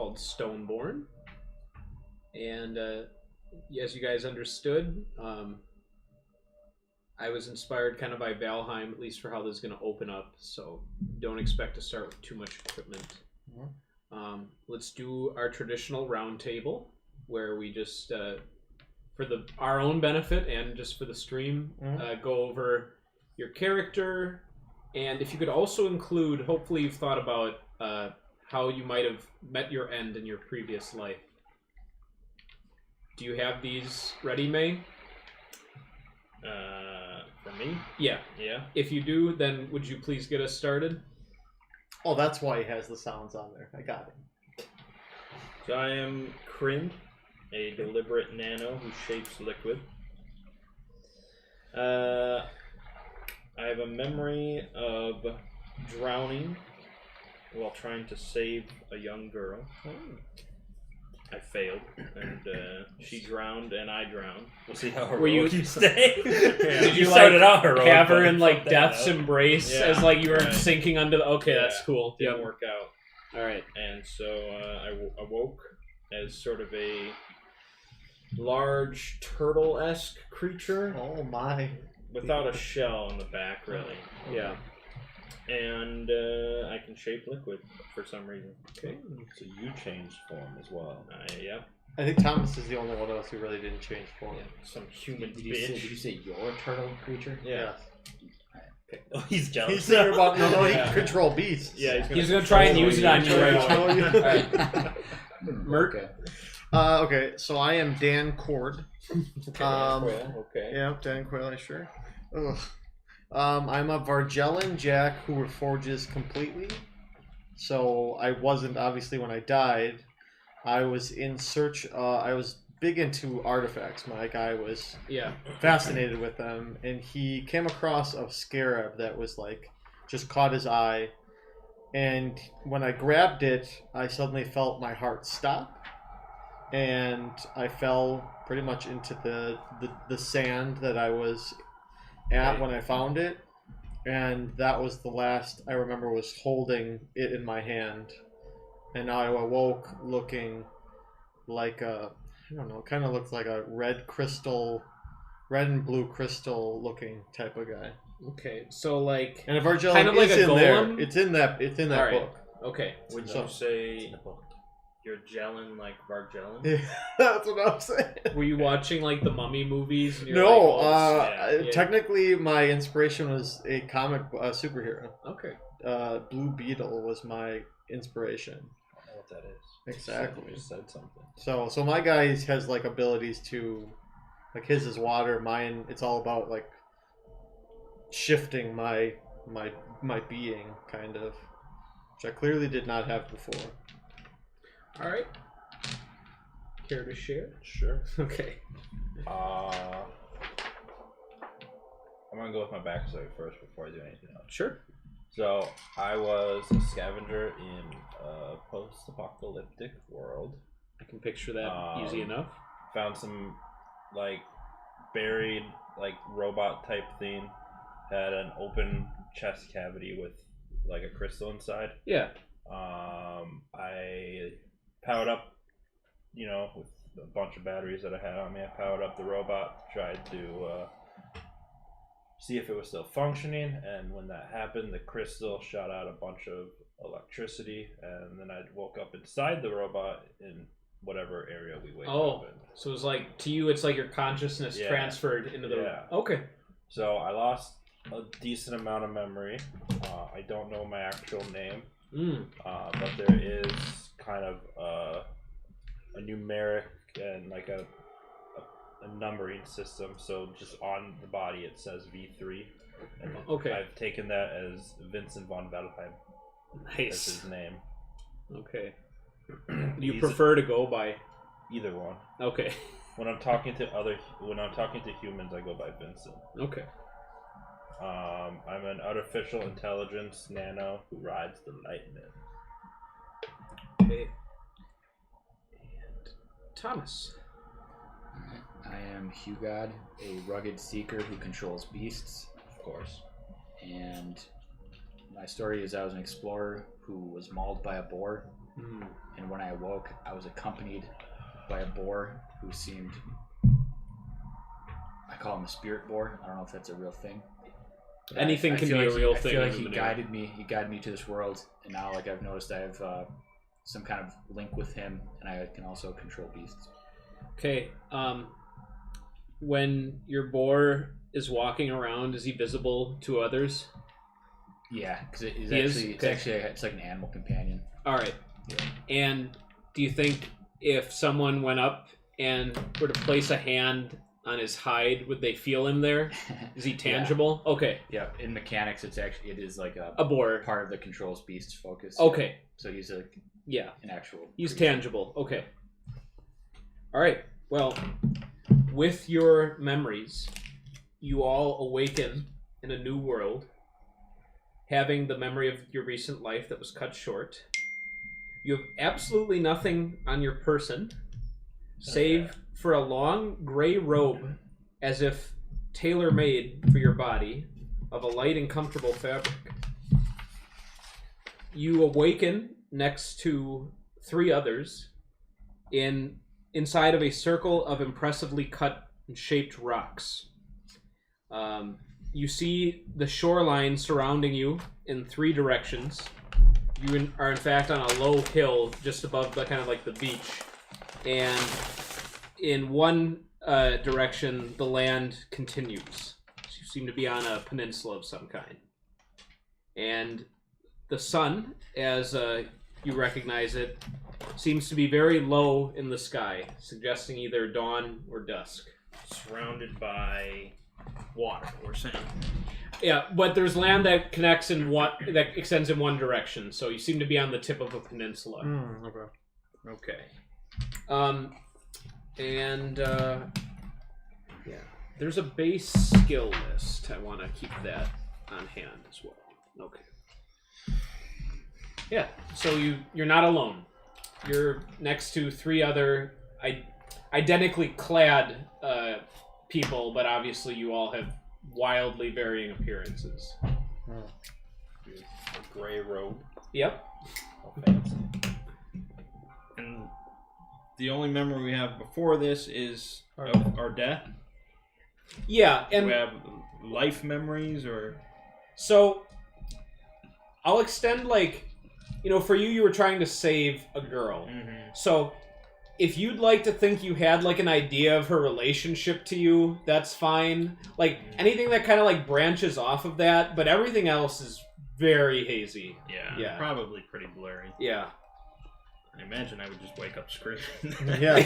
called Stoneborn. And as you guys understood, I was inspired kind of by Valheim, at least for how this is going to open up. So don't expect to start with too much equipment. Let's do our traditional round table, where we just, for our own benefit and just for the stream, go over your character. And if you could also include, hopefully you've thought about how you might have met your end in your previous life. Do you have these ready, May? For me? Yeah. Yeah. If you do, then would you please get us started? Oh, that's why he has the sounds on there. I got it. So I am Kryn, a deliberate nano who shapes liquid. I have a memory of drowning while trying to save a young girl. I failed, and she drowned, and I drowned. We'll see how heroic you stay. Did you started out heroic, have her but in like fucked that death's up. embrace Yeah, as like you were right. sinking under the... Okay, Yeah, that's cool. Didn't work out. All right. And so I awoke as sort of a large turtle-esque creature Oh my. without a shell on the back, really. Yeah. And I can shape liquid for some reason. Okay. So you changed form as well. Yep. I think Thomas is the only one of us who really didn't change form. Some human Did bitch. you say you're a turtle creature? Yeah. Yes. Oh, he's jealous. He's thinking about he Yeah. can control beasts. Yeah, He's going to try and use it on you right Control away. you. All right. Merc. Okay. Okay, so I am Dan Cord. Okay. Yeah, Dan Quayle, sure. Ugh. I'm a Vargellan Jack who reforges completely. So I wasn't, obviously, when I died. I was in search, I was big into artifacts. My guy was fascinated with them. And he came across a scarab that was like, just caught his eye. And when I grabbed it, I suddenly felt my heart stop. And I fell pretty much into the sand that I was at when I found it, and that was the last I remember was holding it in my hand. And now I awoke looking like a, I don't know, kind of looks like a red and blue crystal looking type of guy. Okay, so like... And a Vargellan kind of like is a in golem? there. It's in that All right. book. Okay. Would So- you say you're gelling like Vargellan? Yeah, that's what I'm saying. Were you watching like the Mummy movies? And you're No, like, yeah. technically my inspiration was a comic superhero. Okay. Blue Beetle was my inspiration. I don't know what that is. Exactly. You just said something. So my guy has like abilities to, like his is water. Mine, it's all about like shifting my being, kind of, which I clearly did not have before. All right. Care to share? Sure. Okay. I'm gonna go with my backstory first before I do anything else. Sure. So I was a scavenger in a post-apocalyptic world. I can picture that easy enough. Found some like buried like robot type thing. Had an open chest cavity with like a crystal inside. Yeah. I powered up, with a bunch of batteries that I had on me. I powered up the robot, tried to see if it was still functioning, and when that happened, the crystal shot out a bunch of electricity, and then I woke up inside the robot in whatever area we wake up in. So it's like, to you, it's like your consciousness transferred into the... Yeah. Okay. So I lost a decent amount of memory. I don't know my actual name. But there is kind of a numeric and like a numbering system. So just on the body it says V3. And Okay. I've taken that as Vincent von Valheim. That's Nice. his name. Okay. You prefer to go by... Either one. Okay. When I'm talking to humans, I go by Vincent. Okay. I'm an artificial intelligence nano who rides the lightning. Okay. And Thomas. I am Hugod, a rugged seeker who controls beasts. Of course. And my story is I was an explorer who was mauled by a boar And when I awoke, I was accompanied by a boar who seemed... I call him a spirit boar. I don't know if that's a real thing. Anything can be a real thing. I feel like in he Numenera. guided me. He guided me to this world, and now like I've noticed I have some kind of link with him, and I can also control beasts. Okay. When your boar is walking around, is he visible to others? Yeah, because it's like an animal companion. All right. Yeah. And do you think if someone went up and were to place a hand on his hide, would they feel him there? Is he tangible? Yeah. Okay. Yeah, in mechanics, it is like a boar. Part of the controls beast's focus. Okay. So he's an actual. He's creature. tangible. Okay. All right. Well, with your memories, you all awaken in a new world, having the memory of your recent life that was cut short. You have absolutely nothing on your person, save for a long gray robe, as if tailor-made for your body, of a light and comfortable fabric. You awaken next to 3 others inside of a circle of impressively cut and shaped rocks. You see the shoreline surrounding you in 3 directions. You are in fact on a low hill just above the kind of like the beach, and in one direction the land continues. So you seem to be on a peninsula of some kind, and the sun, as you recognize it, seems to be very low in the sky, suggesting either dawn or dusk. Surrounded by water, we're saying. Yeah, but there's land that connects that extends in one direction, so you seem to be on the tip of a peninsula. Okay. Yeah, there's a base skill list. I want to keep that on hand as well. Okay. Yeah, so you're not alone. You're next to 3 other identically clad people, but obviously you all have wildly varying appearances. A gray robe. Yep. Oh, fancy. And the only memory we have before this is of our death. Yeah, and do we have life memories or? So I'll extend for you were trying to save a girl. Mm-hmm. So if you'd like to think you had an idea of her relationship to you, that's fine. Anything that kind of branches off of that, but everything else is very hazy. Yeah. Probably pretty blurry. Yeah. I imagine I would just wake up screaming. Yeah.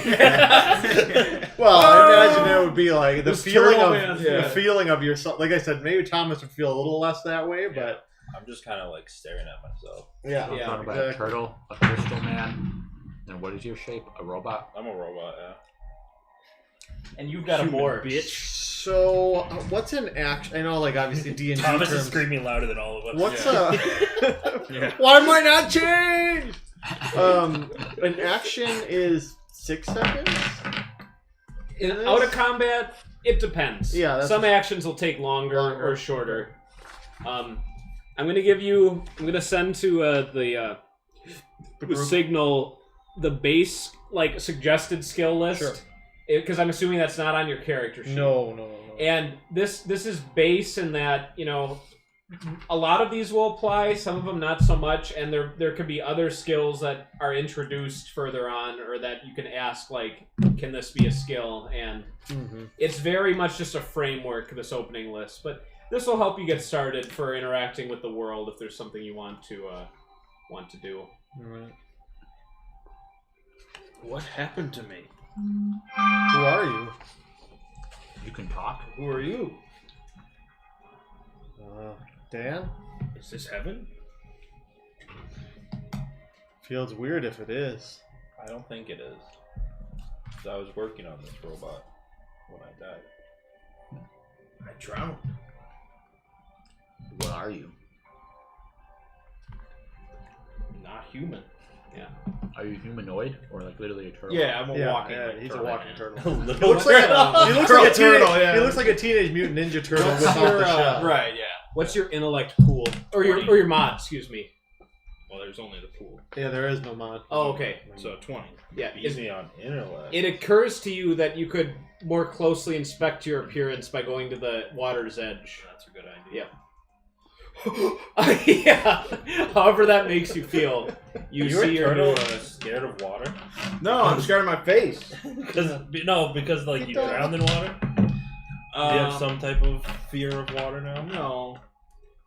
Well, I imagine it would be like the feeling of yourself. Like I said, maybe Thomas would feel a little less that way, but I'm just kind of staring at myself. Yeah. I'm talking about a turtle, a crystal man. And what is your shape? A robot? I'm a robot, yeah. And you've got a boar, bitch. So, what's an action? I know, obviously D&D Thomas terms. is screaming louder than all of us. What's Yeah. Why might not change? An action is 6 seconds. Out of combat, it depends. Yeah, some actions will take longer or shorter. I'm gonna send to the signal the base suggested skill list, because I'm assuming that's not on your character sheet. No. And this is base in that a lot of these will apply, some of them not so much, and there could be other skills that are introduced further on, or that you can ask can this be a skill? And it's very much just a framework, this opening list, but this will help you get started for interacting with the world if there's something you want to do. All right. What happened to me? Who are you? You can talk. Who are you? Dan? Is this heaven? Feels weird if it is. I don't think it is. 'Cause I was working on this robot when I died. I drowned. What are you? Not human. Yeah. Are you humanoid or literally a turtle? Yeah, I'm a walking. Yeah, he's a walking turtle. He looks like a turtle. Yeah. He looks like a teenage mutant ninja turtle without the shell. Right. Yeah. What's your intellect pool or your mod? Excuse me. Well, there's only the pool. Yeah, there is no mod. Oh, okay. So 20. Yeah. Beat me on intellect. It occurs to you that you could more closely inspect your appearance by going to the water's edge. That's a good idea. Yeah. However that makes you feel. You You're see a your turtle new, scared of water? No, I'm scared of my face. because like you drowned in water? Do you have some type of fear of water now? No.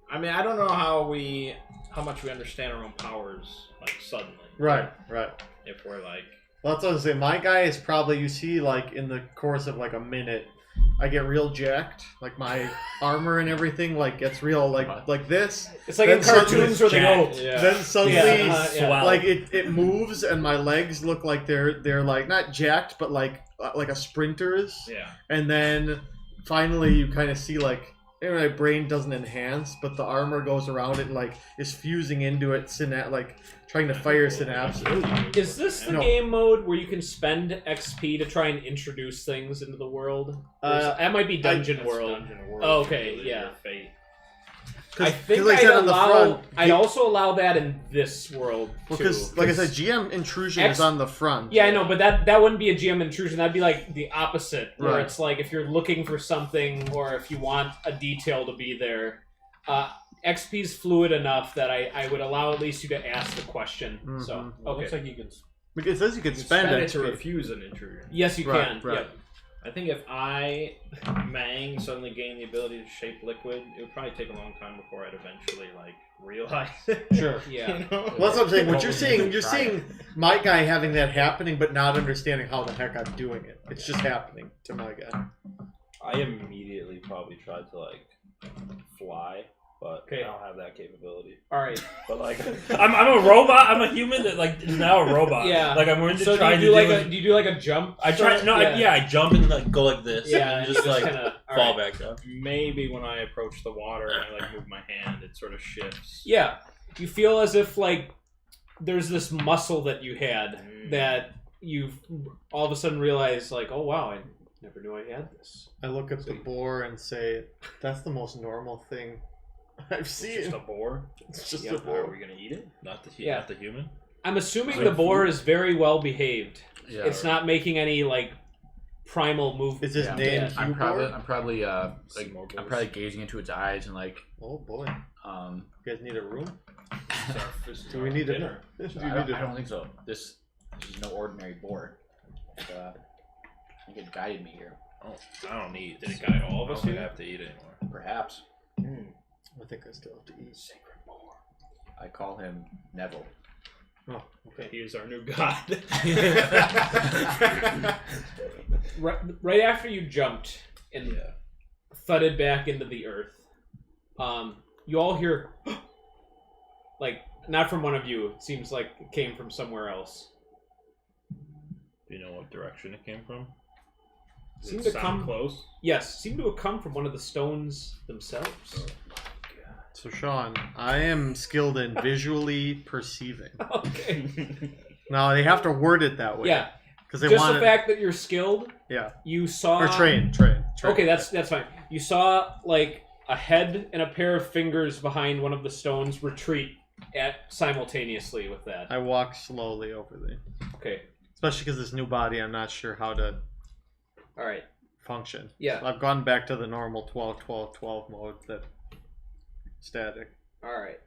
I mean, I don't know how much we understand our own powers, like, suddenly. Right. If we're, like... Well, that's what I was saying. My guy is probably, you see, like, in the course of, like, a minute, I get real jacked. Like, my armor and everything, like, gets real, like this. it's like Then in cartoons where they go. suddenly- Yeah. Then suddenly, Yeah. like, it moves and my legs look like they're like, not jacked, but like a sprinter's. Yeah. And then finally you kind of see, like, my brain doesn't enhance, but the armor goes around it and, like, is fusing into it, like, trying to fire synapses. Is this the No. game mode where you can spend XP to try and introduce things into the world? That might be Dungeon That's World. Dungeon World. Oh, okay, It's yeah. your fate. I think like I said on the front, I'd also allow that in this world too. Because, like I said, GM intrusion X- is on the front. Yeah, I know, but that wouldn't be a GM intrusion. That'd be like the opposite, where Right. it's like if you're looking for something or if you want a detail to be there. XP's fluid enough that I would allow at least you to ask the question. So, Mhm. Well, okay. looks like you can. Because it says you can You spend spend it XP. to refuse an intrusion. Yes, you Right, can. right. Yep. I think if I, Mang, suddenly gained the ability to shape liquid, it would probably take a long time before I'd eventually, like, realize it. Sure. Yeah. You know? Well, that's what I'm saying. What you're seeing, you're Try it. seeing my guy having that happening, but not understanding how the heck I'm doing it. It's just happening to my guy. I immediately probably tried to like fly, but Okay. I don't have that capability. All right. But like, I'm a robot. I'm a human that like is now a robot. Yeah. Like I'm going to So try do to you do like it. do you do like a jump? I try. No, I jump and like go like this. Yeah, and you just like kinda, all fall right. back down. Maybe when I approach the water and I, like, move my hand, it sort of shifts. Yeah, you feel as if like there's this muscle that you had that you've all of a sudden realized like, oh wow, I never knew I had this. I look at the boar and say, "That's the most normal thing I've It's seen." just a boar. It's just Yeah, a Are boar. we gonna eat it? Not the Yeah. not the human. I'm assuming Is the it boar food? is very well behaved. Yeah, It's not making any like primal movement. Is his Yeah. name I'm probably Hubor? like More I'm boars. probably gazing into its eyes and like Oh boy, um. you guys need a room? This is Do we our need dinner? a? Do I you don't, need I a? don't think so. This is no ordinary boar. I think it guided me here. Oh, I don't eat. Did it guide all of I us don't here? have to eat anymore. Perhaps I think I still have to eat. Sacred boar. I call him Neville. Oh, okay. He is our new god. Right after you jumped and thudded back into the earth, you all hear like not from one of you. It seems like it came from somewhere else. Do you know what direction it came from? Does Seem it to sound come close? Yes, seem to have come from one of the stones themselves. So Sean, I am skilled in visually perceiving. Okay. Now they have to word it that way. Yeah. Because they Just want the fact that you're skilled, Yeah. you saw Or train. Okay, that's fine. You saw like a head and a pair of fingers behind one of the stones retreat simultaneously with that. I walk slowly over there. Okay. Especially because this new body, I'm not sure how to All right. function. Yeah. I've gone back to the normal 12-12-12 mode, that static. All right.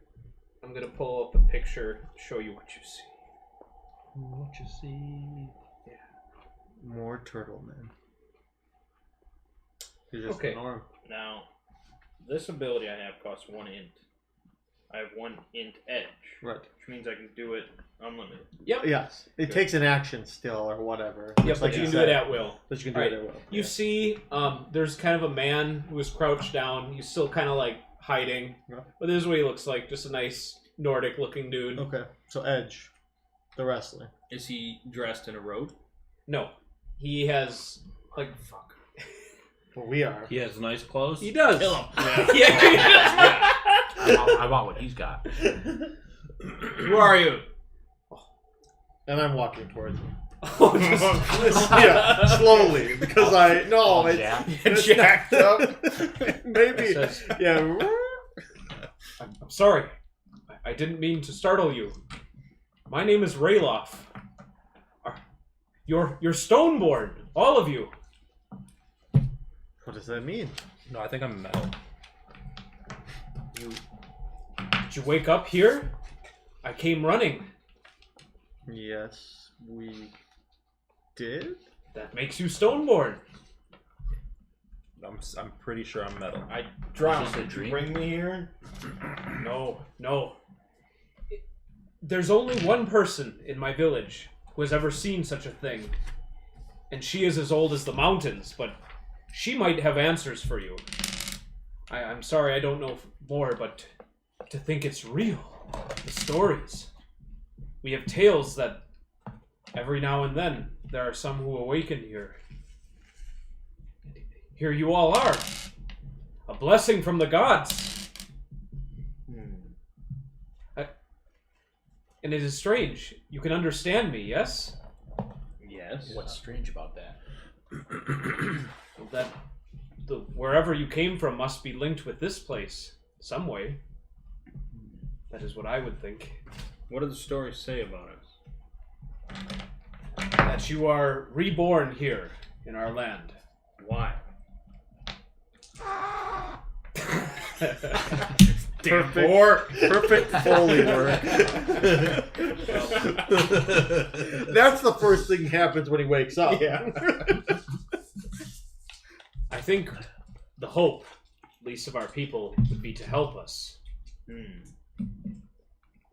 I'm gonna pull up a picture, show you what you see. What you see? Yeah. More turtle man. You're just Okay. a norm. Now, this ability I have costs 1 int. I have 1 int edge, Right. which means I can do it unlimited. Yep. Yes. It Good. takes an action still or whatever. Yep, Just but like you can said. do it at will. But you can do Alright. it at will. You see, there's kind of a man who is crouched down. He's still kind of like hiding, Yeah. but this is what he looks like. Just a nice Nordic-looking dude. Okay. So Edge, the wrestler. Is he dressed in a robe? No, he has like fuck. Well, we are. He has nice clothes. He does. Kill him. Yeah. I want what he's got. Who are you? And I'm walking towards him. Oh, just, Yeah, slowly because I no, Oh, it's, Jack. it's jacked up. Maybe, It says, yeah. I'm sorry. I didn't mean to startle you. My name is Rayloff. You're Stoneborn, all of you. What does that mean? No, I think I'm metal. Did you wake up here? I came running. Yes, we did. That makes you Stoneborn. I'm pretty sure I'm metal. I drowned. Is this a Did you dream? bring me here? No. There's only one person in my village who has ever seen such a thing. And she is as old as the mountains, but she might have answers for you. I'm sorry I don't know more, but to think it's real. The stories. We have tales that every now and then there are some who awaken here. Here you all are. A blessing from the gods. And it is strange. You can understand me, yes? Yes. What's strange about that? That wherever you came from must be linked with this place, some way. That is what I would think. What do the stories say about us? That you are reborn here in our land. Why? Perfect Foley work. That's the first thing happens when he wakes up. Yeah. I think the hope, at least of our people, would be to help us.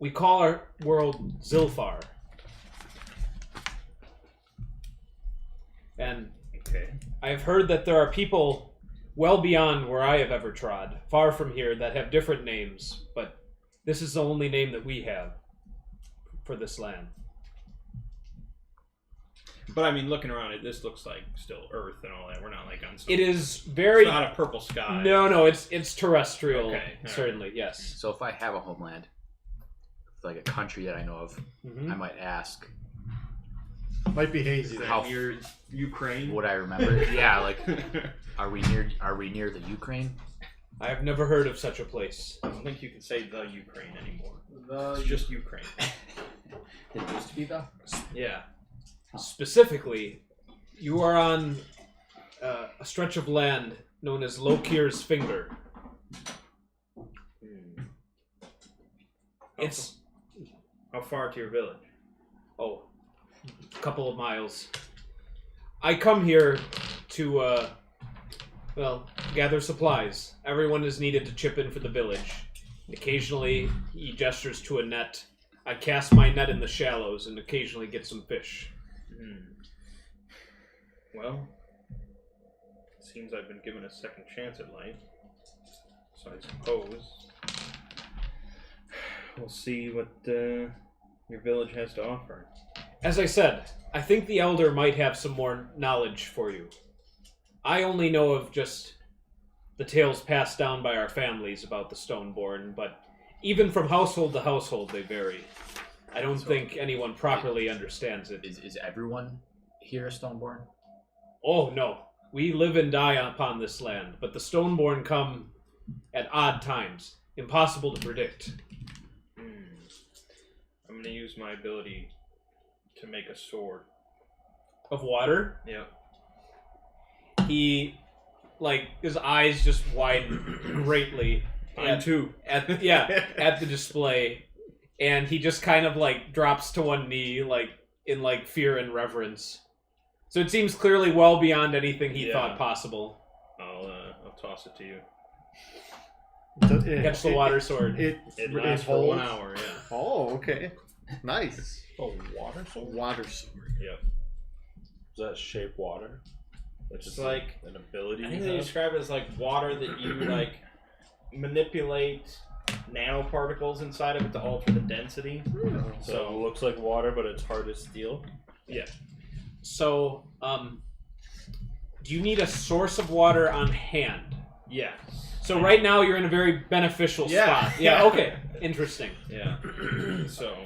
We call our world Zilfar. And I have heard that there are people well beyond where I have ever trod, far from here, that have different names, but this is the only name that we have for this land. But I mean, looking around it, this looks like still Earth and all that. We're not like on some... It is very... It's not a purple sky. No, it's terrestrial, Okay, all certainly, yes. So if I have a homeland, like a country that I know of, I might ask, Might be hazy. Is that How- near Ukraine? would I remember? Yeah, like, are we near the Ukraine? I have never heard of such a place. I don't think you can say the Ukraine anymore. The It's just Ukraine. It used to be though. Yeah. Specifically, you are on a stretch of land known as Lokir's Finger. It's How far to your village? a couple of miles. I come here to gather supplies. Everyone is needed to chip in for the village. Occasionally, he gestures to a net. I cast my net in the shallows and occasionally get some fish. Well, it seems I've been given a second chance at life. So I suppose we'll see what your village has to offer. As I said, I think the Elder might have some more knowledge for you. I only know of just the tales passed down by our families about the Stoneborn, but even from household to household they vary. I don't think anyone properly understands it. Is everyone here a Stoneborn? Oh, no. We live and die upon this land, but the Stoneborn come at odd times. Impossible to predict. I'm going to use my ability to make a sword. Of water, Yeah. he, his eyes just widen greatly. Mine too. At the display, and he just kind of drops to one knee, in fear and reverence. So it seems clearly well beyond anything he thought possible. I'll toss it to you. Catch the water sword. It lasts for 1 hour, yeah. Oh, okay. Nice. Oh, water sword? Water sword. Yep. Does that shape water? That's It's just like an ability. I think you they have? describe it as water that you manipulate nanoparticles inside of it to alter the density. So it looks like water, but it's hard to steal. Yeah. So, do you need a source of water on hand? Yes. So right now you're in a very beneficial Yeah. spot. Yeah, okay. Interesting. Yeah. So,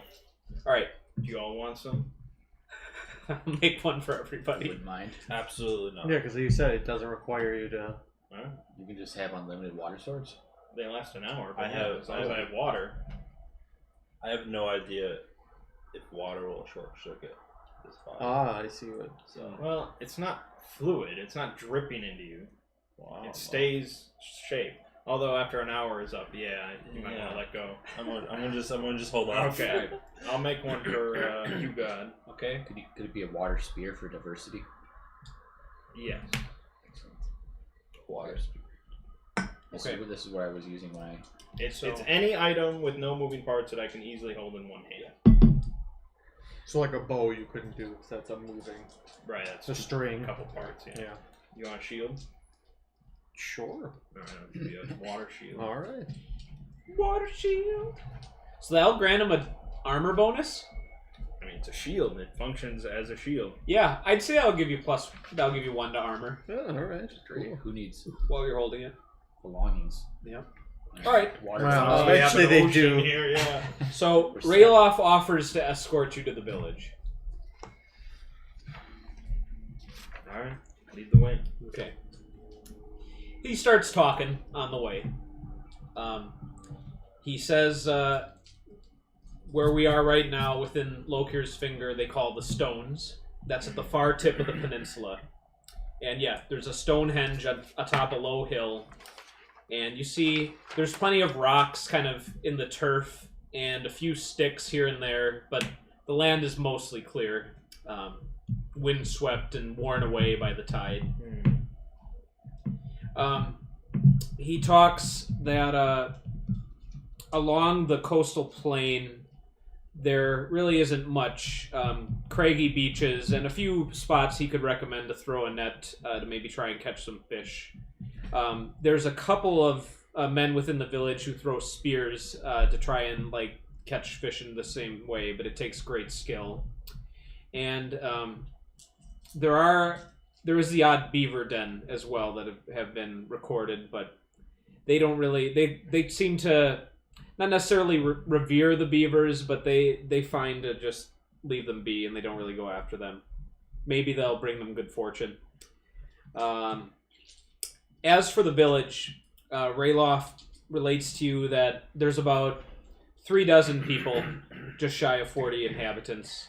Alright. do you all want some? I'll make one for everybody. Wouldn't mind. Absolutely not. Yeah, because you said it doesn't require you to. Huh? You can just have unlimited water swords. They last an hour. But I have- as long as I have water. I have no idea if water will short circuit this fire. Ah, I see what. So, Well, it's not fluid. It's not dripping into you. wow. It stays shape. Although after an hour is up, you might want to let go. I'm gonna just hold on. Okay, I'll make one for you, God. Okay. Could it be a water spear for diversity? Yes. Excellent. Water speed. This is what I was using when I. It's So- any item with no moving parts that I can easily hold in one hand. So like a bow you couldn't do because that's a moving. Right. That's It's a string. a couple parts. Yeah. Yeah. You want a shield? Sure. No, it should be a water shield. All right. Water shield. So that'll grant him an armor bonus. I mean, it's a shield. It functions as a shield. Yeah, I'd say that'll give you plus. That'll give you 1 to armor Yeah, all right. Cool. Who needs while you're holding it. belongings? Yeah. All right. Water. Well, We have eventually an they ocean do. Here, yeah. So Rayloff offers to escort you to the village. All right. Lead the way. Okay. He starts talking on the way. He says, where we are right now, within Lokir's finger, they call the Stones. That's at the far tip of the peninsula. And yeah, there's a Stonehenge atop a low hill. And you see, there's plenty of rocks kind of in the turf, and a few sticks here and there, but the land is mostly clear. Windswept and worn away by the tide. He talks that along the coastal plain there really isn't much. Craggy beaches and a few spots he could recommend to throw a net to maybe try and catch some fish. There's a couple of men within the village who throw spears to try and like catch fish in the same way, but it takes great skill. And there is the odd beaver den as well that have been recorded, but they don't really they seem to not necessarily revere the beavers, but they find to just leave them be, and they don't really go after them. Maybe they'll bring them good fortune. As for the village, Rayloff relates to you that there's about 36 people, just shy of 40 inhabitants,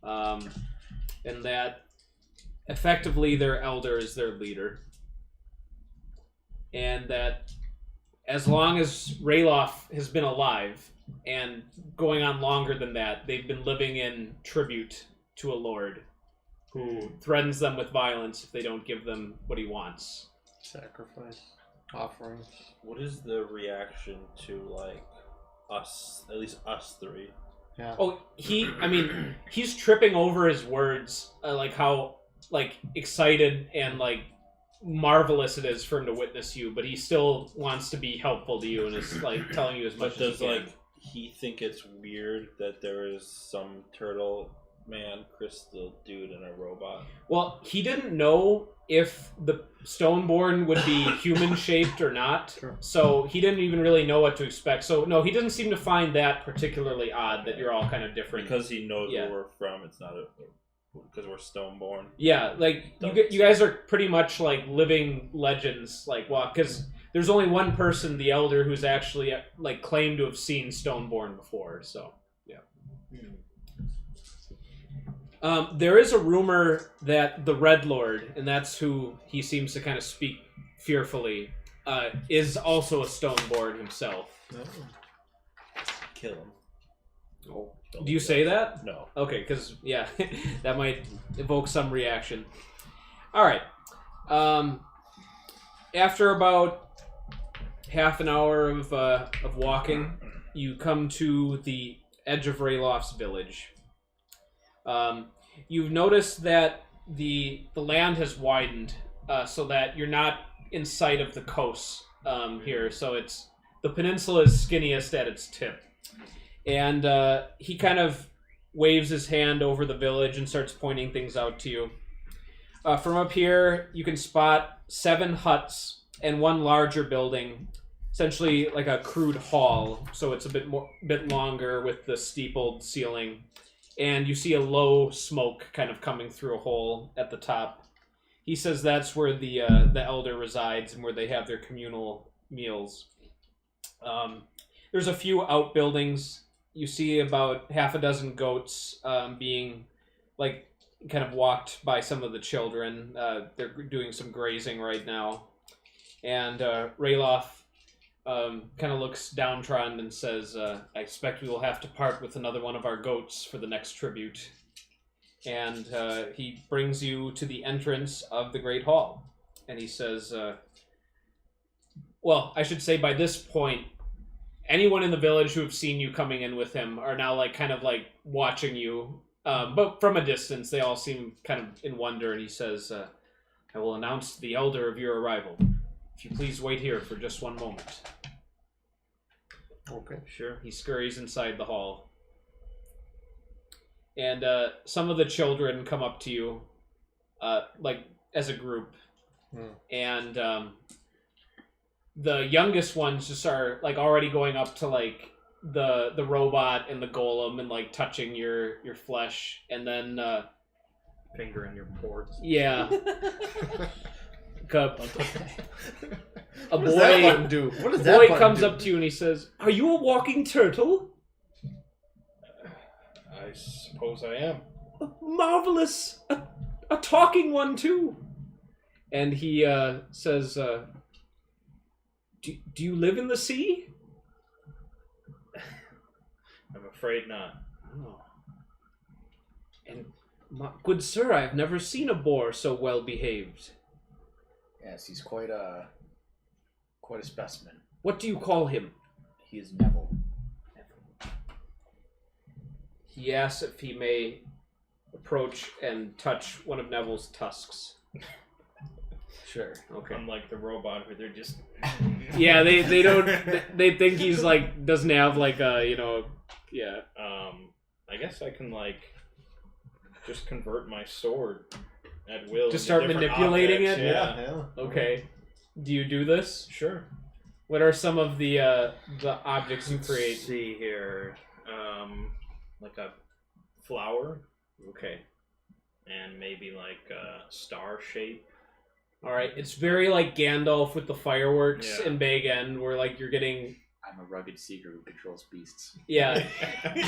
and that effectively their elder is their leader, and that as long as Rayloff has been alive, and going on longer than that, they've been living in tribute to a lord who threatens them with violence if they don't give them what he wants. Sacrifice. Offerings. What is the reaction to like us? At least us three. Yeah. Oh, he's tripping over his words, like how excited and like marvelous it is for him to witness you, but he still wants to be helpful to you and is like telling you as much But as does he can. like he think it's weird that there is some turtle man crystal dude and a robot? Well, he didn't know if the Stoneborn would be human-shaped or not, Sure. so he didn't even really know what to expect. So, no, he doesn't seem to find that particularly odd, that you're all kind of different. Because he knows Yeah. where we're from. It's not because we're Stoneborn. Yeah, like, you guys are pretty much, like, living legends, like, well, because there's only one person, the Elder, who's actually, like, claimed to have seen Stoneborn before, so, yeah. There is a rumor that the Red Lord, and that's who he seems to kind of speak fearfully, is also a Stoneborn himself. Kill him. Oh. Do you say that? No. Okay, because, yeah, that might evoke some reaction. Alright. After about half an hour of walking, you come to the edge of Rayloff's village. You've noticed that the land has widened so that you're not in sight of the coast here. So the peninsula is skinniest at its tip. And he kind of waves his hand over the village and starts pointing things out to you. From up here, you can spot 7 huts and one larger building, essentially like a crude hall. So it's a bit longer with the steepled ceiling. And you see a low smoke kind of coming through a hole at the top. He says that's where the Elder resides and where they have their communal meals. There's a few outbuildings. you see about half a dozen goats being like kind of walked by some of the children. They're doing some grazing right now, and Rayloff kind of looks downtrodden and says, "I expect we will have to part with another one of our goats for the next tribute." And he brings you to the entrance of the Great Hall, and he says, "Well, I should say by this point, anyone in the village who have seen you coming in with him are now like kind of like watching you, but from a distance. They all seem kind of in wonder." And he says, "I will announce the elder of your arrival. If you please wait here for just one moment." Okay. Sure. He scurries inside the hall. And some of the children come up to you, like, as a group. And the youngest ones just are, like, already going up to, like, the robot and the golem and, like, touching your flesh. And then... Finger in your pores. yeah. A What does that boy, button do? What does that boy button comes do? up to you and he says, "Are you a walking turtle?" I suppose I am. "Marvelous! A talking one, too!" And he says, do you live in the sea?" I'm afraid not. "Oh. And, good sir, I have never seen a boar so well behaved." Yes, he's quite a specimen. "What do you call him?" He is Neville. He asks if he may approach and touch one of Neville's tusks. Sure. Okay. Unlike the robot where they're just... Yeah, they don't. They think he's like doesn't have like a yeah. I guess I can like just convert my sword at will. Just into start different manipulating objects. it? Yeah. Okay. Do you do this? Sure. What are some of the objects you Let's create? see here. Like a flower Okay. and maybe like a star shape. All right. It's very like Gandalf with the fireworks Yeah. in Big End, where like you're getting I'm a rugged seeker who controls beasts. yeah.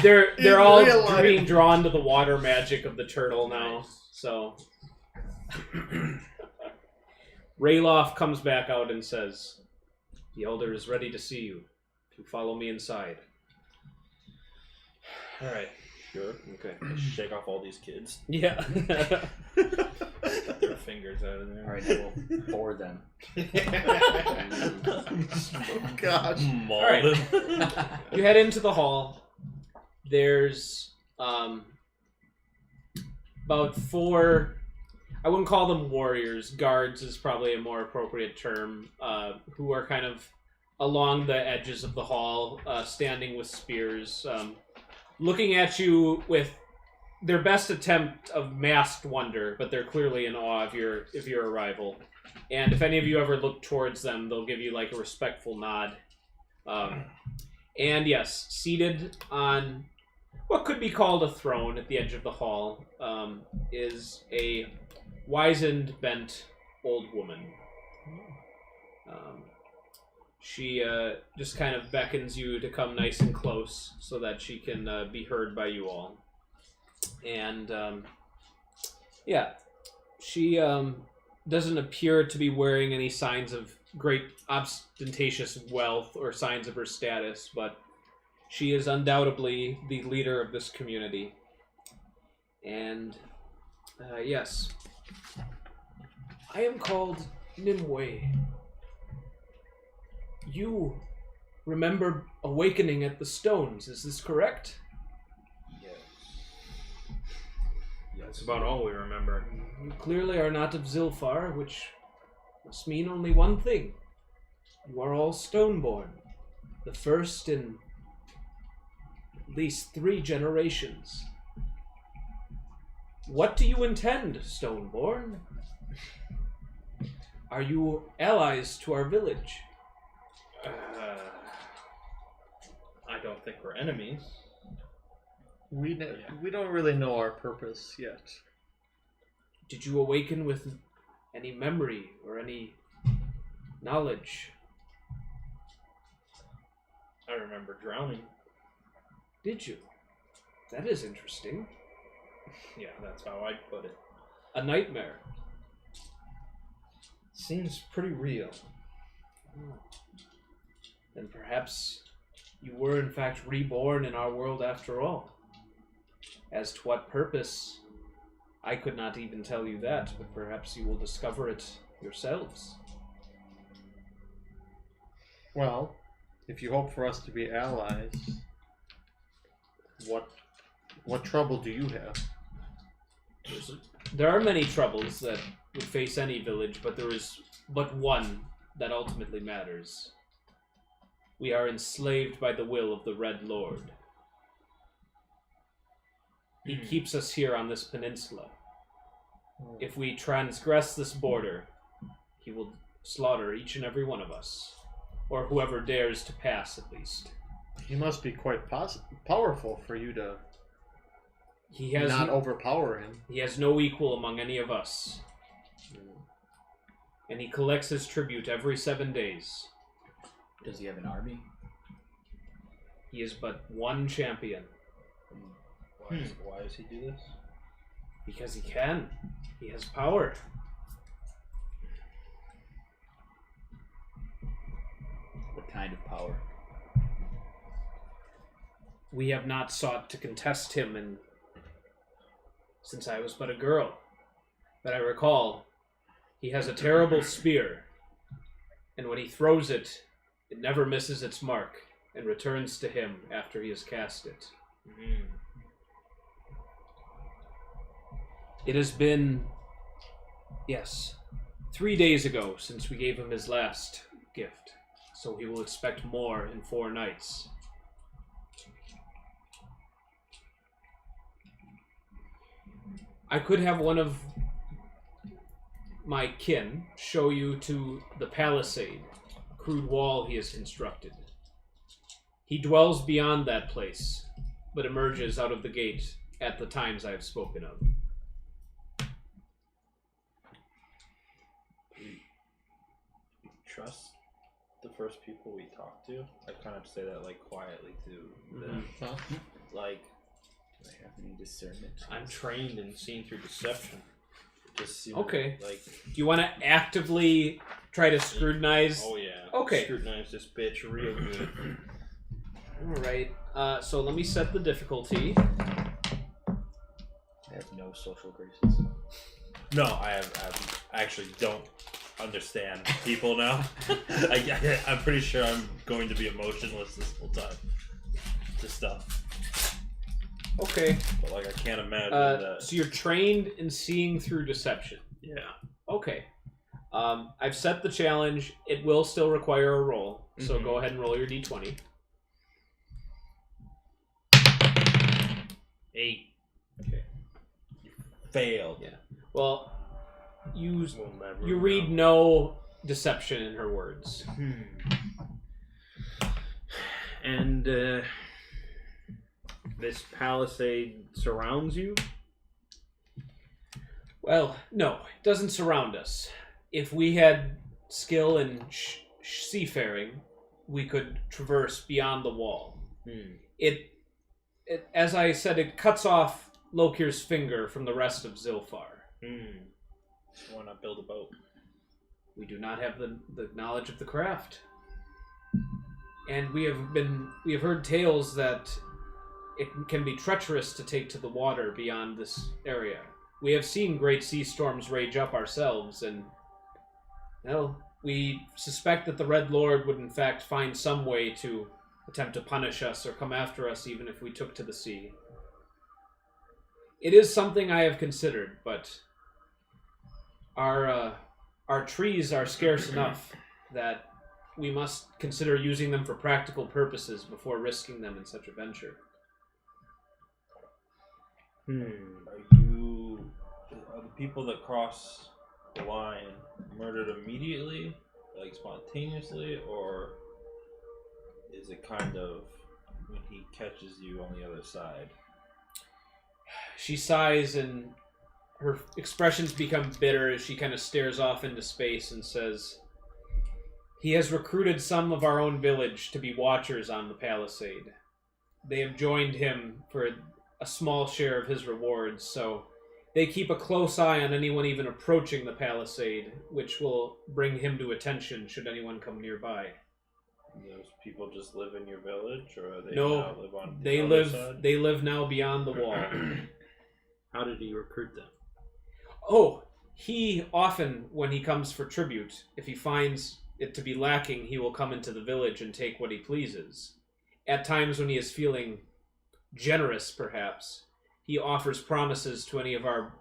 They're In all real life. being drawn to the water magic of the turtle now. Nice. So Rayloff comes back out and says, "The elder is ready to see you. If you follow me inside." All right. Sure. Okay. Shake off all these kids. Yeah. Got their fingers out of there. All right, Neville, bore them. Oh, gosh. Maul right. them. You head into the hall. There's about 4, I wouldn't call them warriors, guards is probably a more appropriate term, who are kind of along the edges of the hall, standing with spears, looking at you with their best attempt of masked wonder, but they're clearly in awe of your arrival. And if any of you ever look towards them, they'll give you like a respectful nod. And yes, seated on what could be called a throne at the edge of the hall is a wizened, bent old woman. She just kind of beckons you to come nice and close so that she can be heard by you all. And yeah, she doesn't appear to be wearing any signs of great ostentatious wealth or signs of her status, but she is undoubtedly the leader of this community. And yes, I am called Nimue. You remember awakening at the stones, is this correct? That's about all we remember. You clearly are not of Zilfar, which must mean only one thing. You are all Stoneborn, the first in at least 3 generations. What do you intend, Stoneborn? Are you allies to our village? I don't think we're enemies. We don't really know our purpose yet. Did you awaken with any memory or any knowledge? I remember drowning. Did you? That is interesting. Yeah, that's how I'd put it. A nightmare. Seems pretty real. Then perhaps you were in fact reborn in our world after all. As to what purpose, I could not even tell you that, but perhaps you will discover it yourselves. Well, if you hope for us to be allies, what trouble do you have? There are many troubles that would face any village, but there is but one that ultimately matters. We are enslaved by the will of the Red Lord. He keeps us here on this peninsula. If we transgress this border, he will slaughter each and every one of us. Or whoever dares to pass, at least. He must be quite powerful for you to not overpower him. He has no equal among any of us. And he collects his tribute every 7 days. Does he have an army? He is but one champion. Why does he do this? Because he can. He has power. What kind of power? We have not sought to contest him since I was but a girl. But I recall, he has a terrible spear, and when he throws it, it never misses its mark, and returns to him after he has cast it. It has been, 3 days ago since we gave him his last gift, so he will expect more in 4 nights. I could have one of my kin show you to the palisade, a crude wall he has constructed. He dwells beyond that place, but emerges out of the gate at the times I have spoken of. Trust the first people we talk to. I kind of say that like quietly to them. Like, do I have any discernment? I'm trained in seeing through deception. just Okay. like Do you want to actively try to scrutinize? Oh yeah. Okay. Scrutinize this bitch real good. Alright, so let me set the difficulty. I have no social graces. no, I actually don't understand people now. I'm pretty sure I'm going to be emotionless this whole time to stuff. Okay. But like I can't imagine that. So you're trained in seeing through deception. Yeah. Okay. I've set the challenge. It will still require a roll, so go ahead and roll your d20. 8. Okay. Failed. Yeah. Well, you We'll never you read know. no deception in her words. And this palisade surrounds you? Well, no, it doesn't surround us. If we had skill in seafaring, we could traverse beyond the wall. It, as I said, it cuts off Lokir's finger from the rest of Zilfar. Why not build a boat? We do not have the knowledge of the craft. And we have heard tales that it can be treacherous to take to the water beyond this area. We have seen great sea storms rage up ourselves, and well, we suspect that the Red Lord would in fact find some way to attempt to punish us or come after us even if we took to the sea. It is something I have considered, but our trees are scarce enough that we must consider using them for practical purposes before risking them in such a venture. Are the people that cross the line murdered immediately, like spontaneously, or is it kind of when he catches you on the other side? She sighs and her expressions become bitter as she kind of stares off into space and says, "He has recruited some of our own village to be watchers on the palisade. they have joined him for a small share of his rewards, so they keep a close eye on anyone even approaching the palisade, which will bring him to attention should anyone come nearby. Those people just live in your village, or they No, now live on they the other live. side? They live now beyond the wall. How did he recruit them? Oh, he often, when he comes for tribute, if he finds it to be lacking, he will come into the village and take what he pleases. At times when he is feeling generous, perhaps, he offers promises to any of our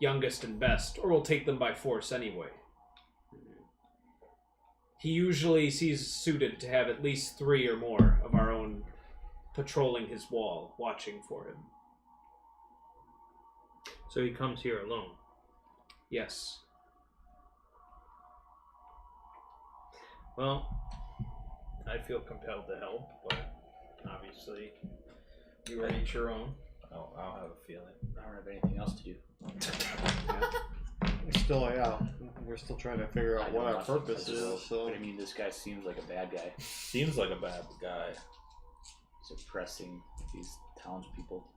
youngest and best, or will take them by force anyway. He usually sees suited to have at least 3 or more of our own patrolling his wall, watching for him. So he comes here alone. Yes. Well, I feel compelled to help, but obviously you are each your own. I don't have a feeling. I don't have anything else to do. We're still trying to figure out what our purpose is. So But I mean, this guy seems like a bad guy. Seems like a bad guy. He's oppressing these townspeople.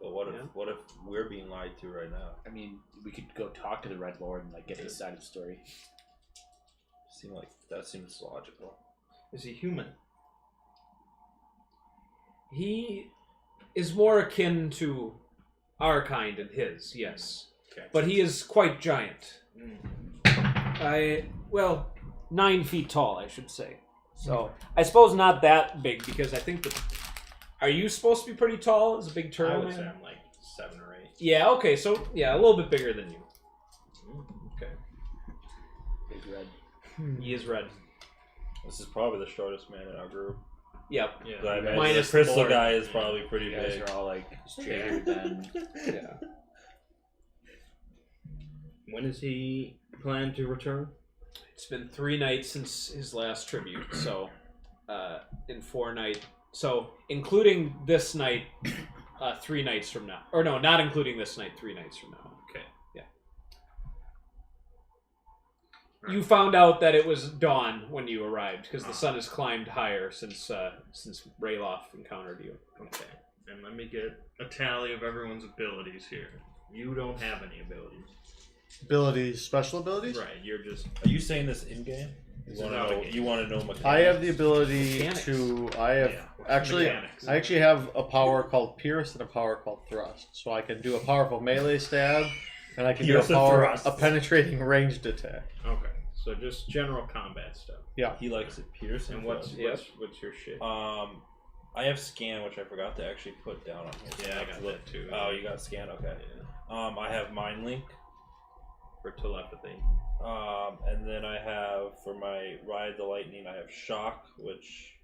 But what if Yeah. we're being lied to right now? I mean, we could go talk to the Red Lord and like get his side of the story. That seems logical. Is he human? He is more akin to our kind and his, yes. Okay. But he is quite giant. 9 feet tall, I should say. So, I suppose not that big, because I think that... Are you supposed to be pretty tall as a big I turtle would say man? I'm like 7 or 8. Yeah, okay, so, yeah, a little bit bigger than you. Okay. Big red. He is red. This is probably the shortest man in our group. Yep. Yeah. 'Cause I imagine Minus the the crystal board. guy is probably pretty You guys big. are all like straighter than. Yeah. When is he planned to return? It's been 3 nights since his last tribute, so, in 4 nights. So, including this night, 3 nights from now. Or no, not including this night, 3 nights from now. Okay. Yeah. You found out that it was dawn when you arrived, because the sun has climbed higher since Rayloff encountered you. Okay. And let me get a tally of everyone's abilities here. You don't have any abilities. abilities, special abilities. Right, you're just... Are you saying this in game? This is out of game. You want to know mechanics? I have the ability Mechanics. to. I have Yeah, actually. mechanics. I actually have a power called Pierce and a power called Thrust. So I can do a powerful melee stab, and I can Pierce do and a power, thrust. a penetrating ranged attack. Okay, so just general combat stuff. He likes it Pierce And what's your shit? I have scan, which I forgot to actually put down on here. Yeah, I got that too. Oh, you got scan? Okay. I have mind link. For telepathy. And then I have, for my Ride the Lightning, I have Shock, which,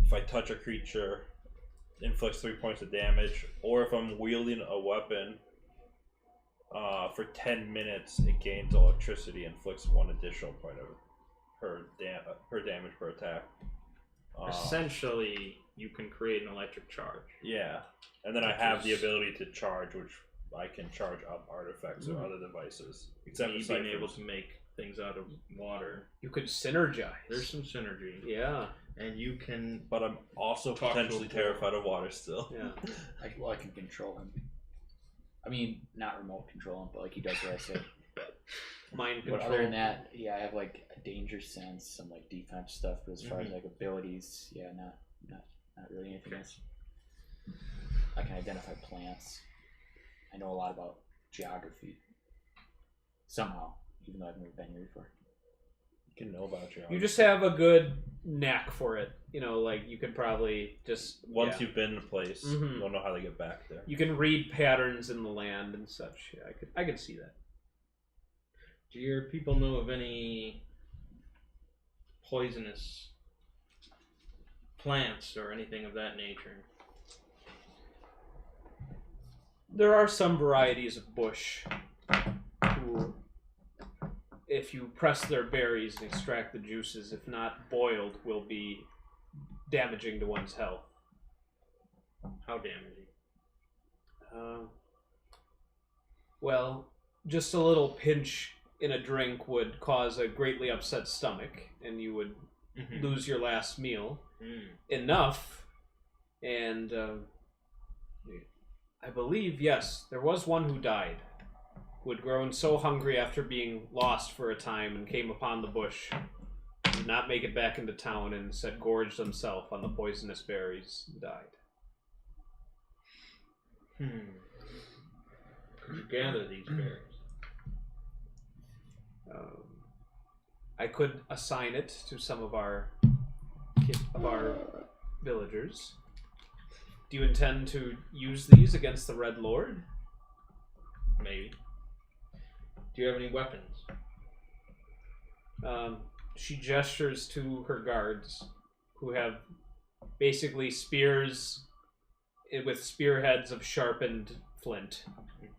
if I touch a creature, inflicts 3 points of damage, or if I'm wielding a weapon, for 10 minutes, it gains electricity and inflicts 1 additional point of her damage per attack. Essentially, you can create an electric charge. Yeah. And then I have the ability to charge, which I can charge up artifacts or other devices. Except Me for being able ciphers. to make things out of water. You could synergize. There's some synergy. Yeah. And you can... But I'm also Talk to potentially a terrified of water still. Yeah. I can control him. I mean, not remote control him, but like he does what I say. Mind But control. other than that, yeah, I have like a danger sense, some like defense stuff. But as far as like abilities, yeah, not really anything else. I can identify plants. I know a lot about geography. Somehow, even though I've never been here before. You can know about your own. You just have a good knack for it. You know, like you could probably just Once you've been in a place, Mhm. you'll know how to get back there. you can read patterns in the land and such. Yeah, I could see that. Do your people know of any poisonous plants or anything of that nature? There are some varieties of bush who, if you press their berries and extract the juices, if not boiled, will be damaging to one's health. How damaging? Well, just a little pinch in a drink would cause a greatly upset stomach, and you would lose your last meal. Enough And I believe, yes, there was one who died, who had grown so hungry after being lost for a time and came upon the bush, did not make it back into town, and instead gorged himself on the poisonous berries and died. Could you gather these berries? I could assign it to some of our villagers. Do you intend to use these against the Red Lord? Maybe. Do you have any weapons? She gestures to her guards, who have basically spears with spearheads of sharpened flint.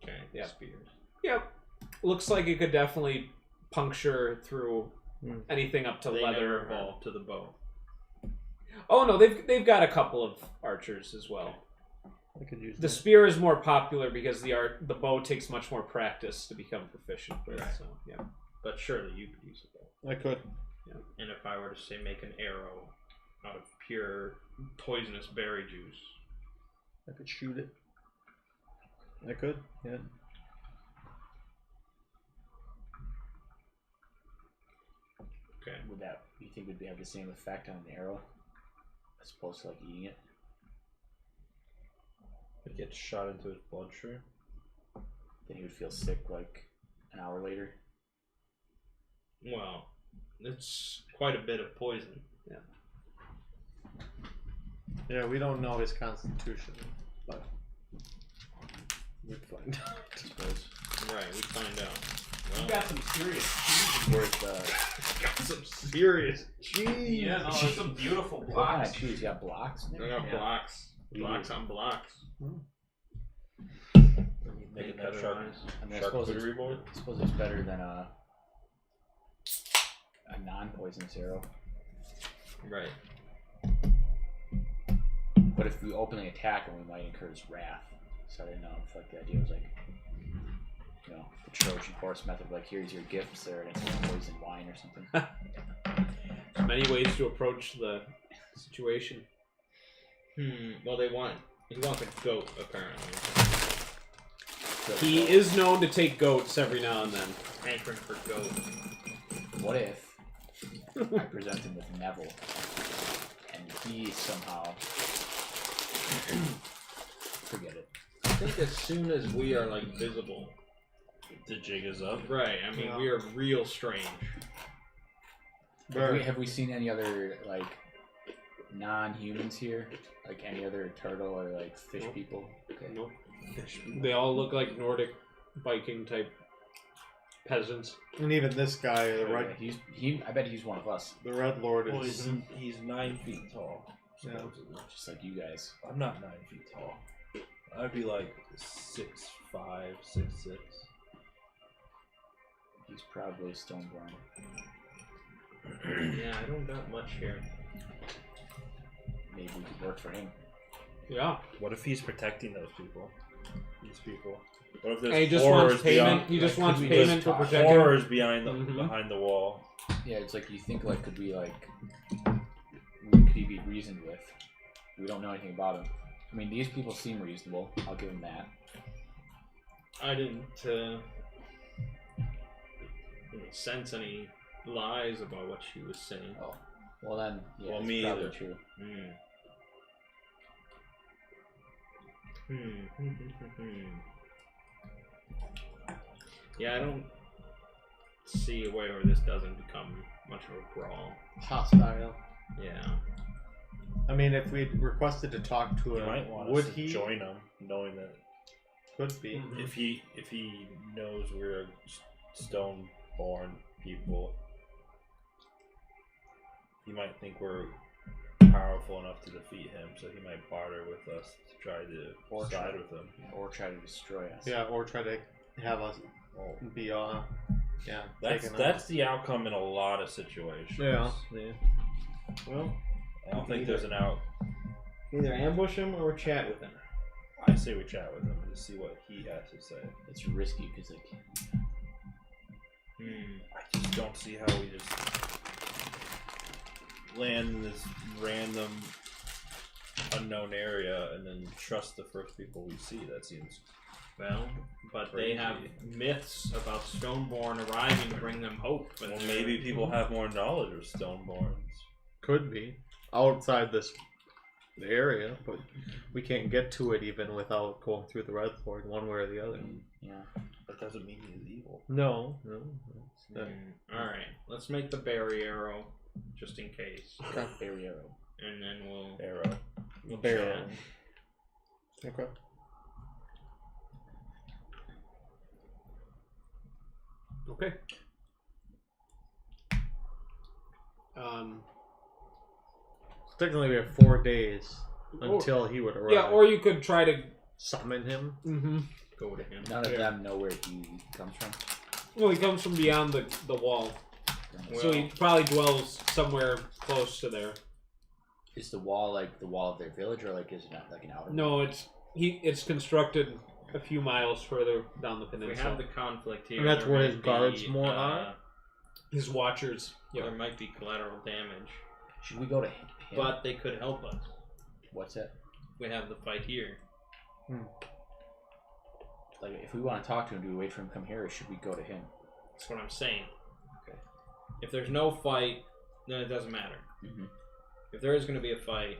Okay, Yeah. spears. Yep. Looks like it could definitely puncture through anything up to They leather. never evolved to the bow. Oh no, they've got a couple of archers as well. I could use The spear is more popular because the bow takes much more practice to become proficient with. Right. So yeah. But surely you could use a bow. I could. And if I were to say make an arrow out of pure poisonous berry juice, I could shoot it. I could, yeah. okay. Would that, you think, would have the same effect on an arrow as opposed to like eating it? It gets shot into his bloodstream. Then he would feel sick like an hour later. Well, it's quite a bit of poison. Yeah, we don't know his constitution, but we'd find out. I suppose. Right, we find out. You Well, got some serious Where's the got some serious cheese. Yeah, no, there's some beautiful what kind blocks. of cheese? You got blocks in I there? got Yeah. blocks. Blocks on blocks. Making that Otherwise- I mean, I suppose charcuterie board. it's better than a non-poisonous arrow. Right. But if we openly attack him, we might incur his wrath. So I didn't know if like the idea was like, you know, the Trojan horse method, like here's your gifts, there, and it's like poison wine or something. There's many ways to approach the situation. Well, he wants a goat apparently. So, He is known to take goats every now and then. Hankering for goat. what if I present him with Neville, and he somehow forget it. I think as soon as we are like visible, The jig is up. right? I mean, Yeah. we are real strange. Have we seen any other like non-humans here? Like any other turtle or like fish Nope. people? Okay. Nope. They all look like Nordic Viking type peasants. And even this guy, the red, I bet he's one of us, the Red Lord Well, is. he's 9 feet tall. Yeah. Supposedly. just like you guys. I'm not 9 feet tall. I'd be like 6'5", 6'6". He's probably Stoneborn. Yeah, I don't got much here. Maybe we could work for him. Yeah. What if he's protecting those people? These people. What if there's And he just horrors wants payment. beyond? He just could wants we payment just for talk? protecting. Horrors behind the Mhm. behind the wall. Yeah, it's like you think like could he be reasoned with? We don't know anything about him. I mean, these people seem reasonable. I'll give him that. I didn't sense any lies about what she was saying. Oh, well then, yeah, Well, it's me probably either. true. Yeah, I don't see a way where this doesn't become much of a brawl. Hostile. Yeah. I mean, if we requested to talk to You him, might want would us to he? join him, knowing that Could be. if he knows we're stone-born people, he might think we're powerful enough to defeat him. So he might barter with us to try to Or side try- with him. Or try to destroy us. Yeah, or try to have us Well, be yeah. that's taken that's the outcome in a lot of situations. Yeah. Well, I don't think there's an out. either ambush him or chat with him. I say we chat with him and see what he has to say. It's risky because like I just don't see how we just land in this random unknown area and then trust the first people we see. That seems Well, but crazy. they have myths about Stoneborn arriving to bring them hope. And Well, maybe people have more knowledge of Stoneborns. Could be outside this area, but we can't get to it even without going through the Red Lord, one way or the other. Yeah. That doesn't mean he's evil. No. Alright, let's make the berry arrow just in case. Berry arrow. And then we'll Arrow. Barrel. chat. Okay. Okay. Technically, we have 4 days until he would arrive. Yeah, or you could try to. summon him. Mm-hmm. Go to him. None of them know where he comes from. Well, he comes from beyond the wall, so he probably dwells somewhere close to there. Is the wall like the wall of their village, or like is it not like an outer? No, it's constructed a few miles further down the If we peninsula. have the conflict here, And that's there where might his guards be, more are? His watchers. Yeah. There might be collateral damage, Should we go to him? but they could help us. What's that? We have the fight here. Like, if we want to talk to him, do we wait for him to come here, or should we go to him? That's what I'm saying. Okay. If there's no fight, then it doesn't matter. Mm-hmm. If there is going to be a fight,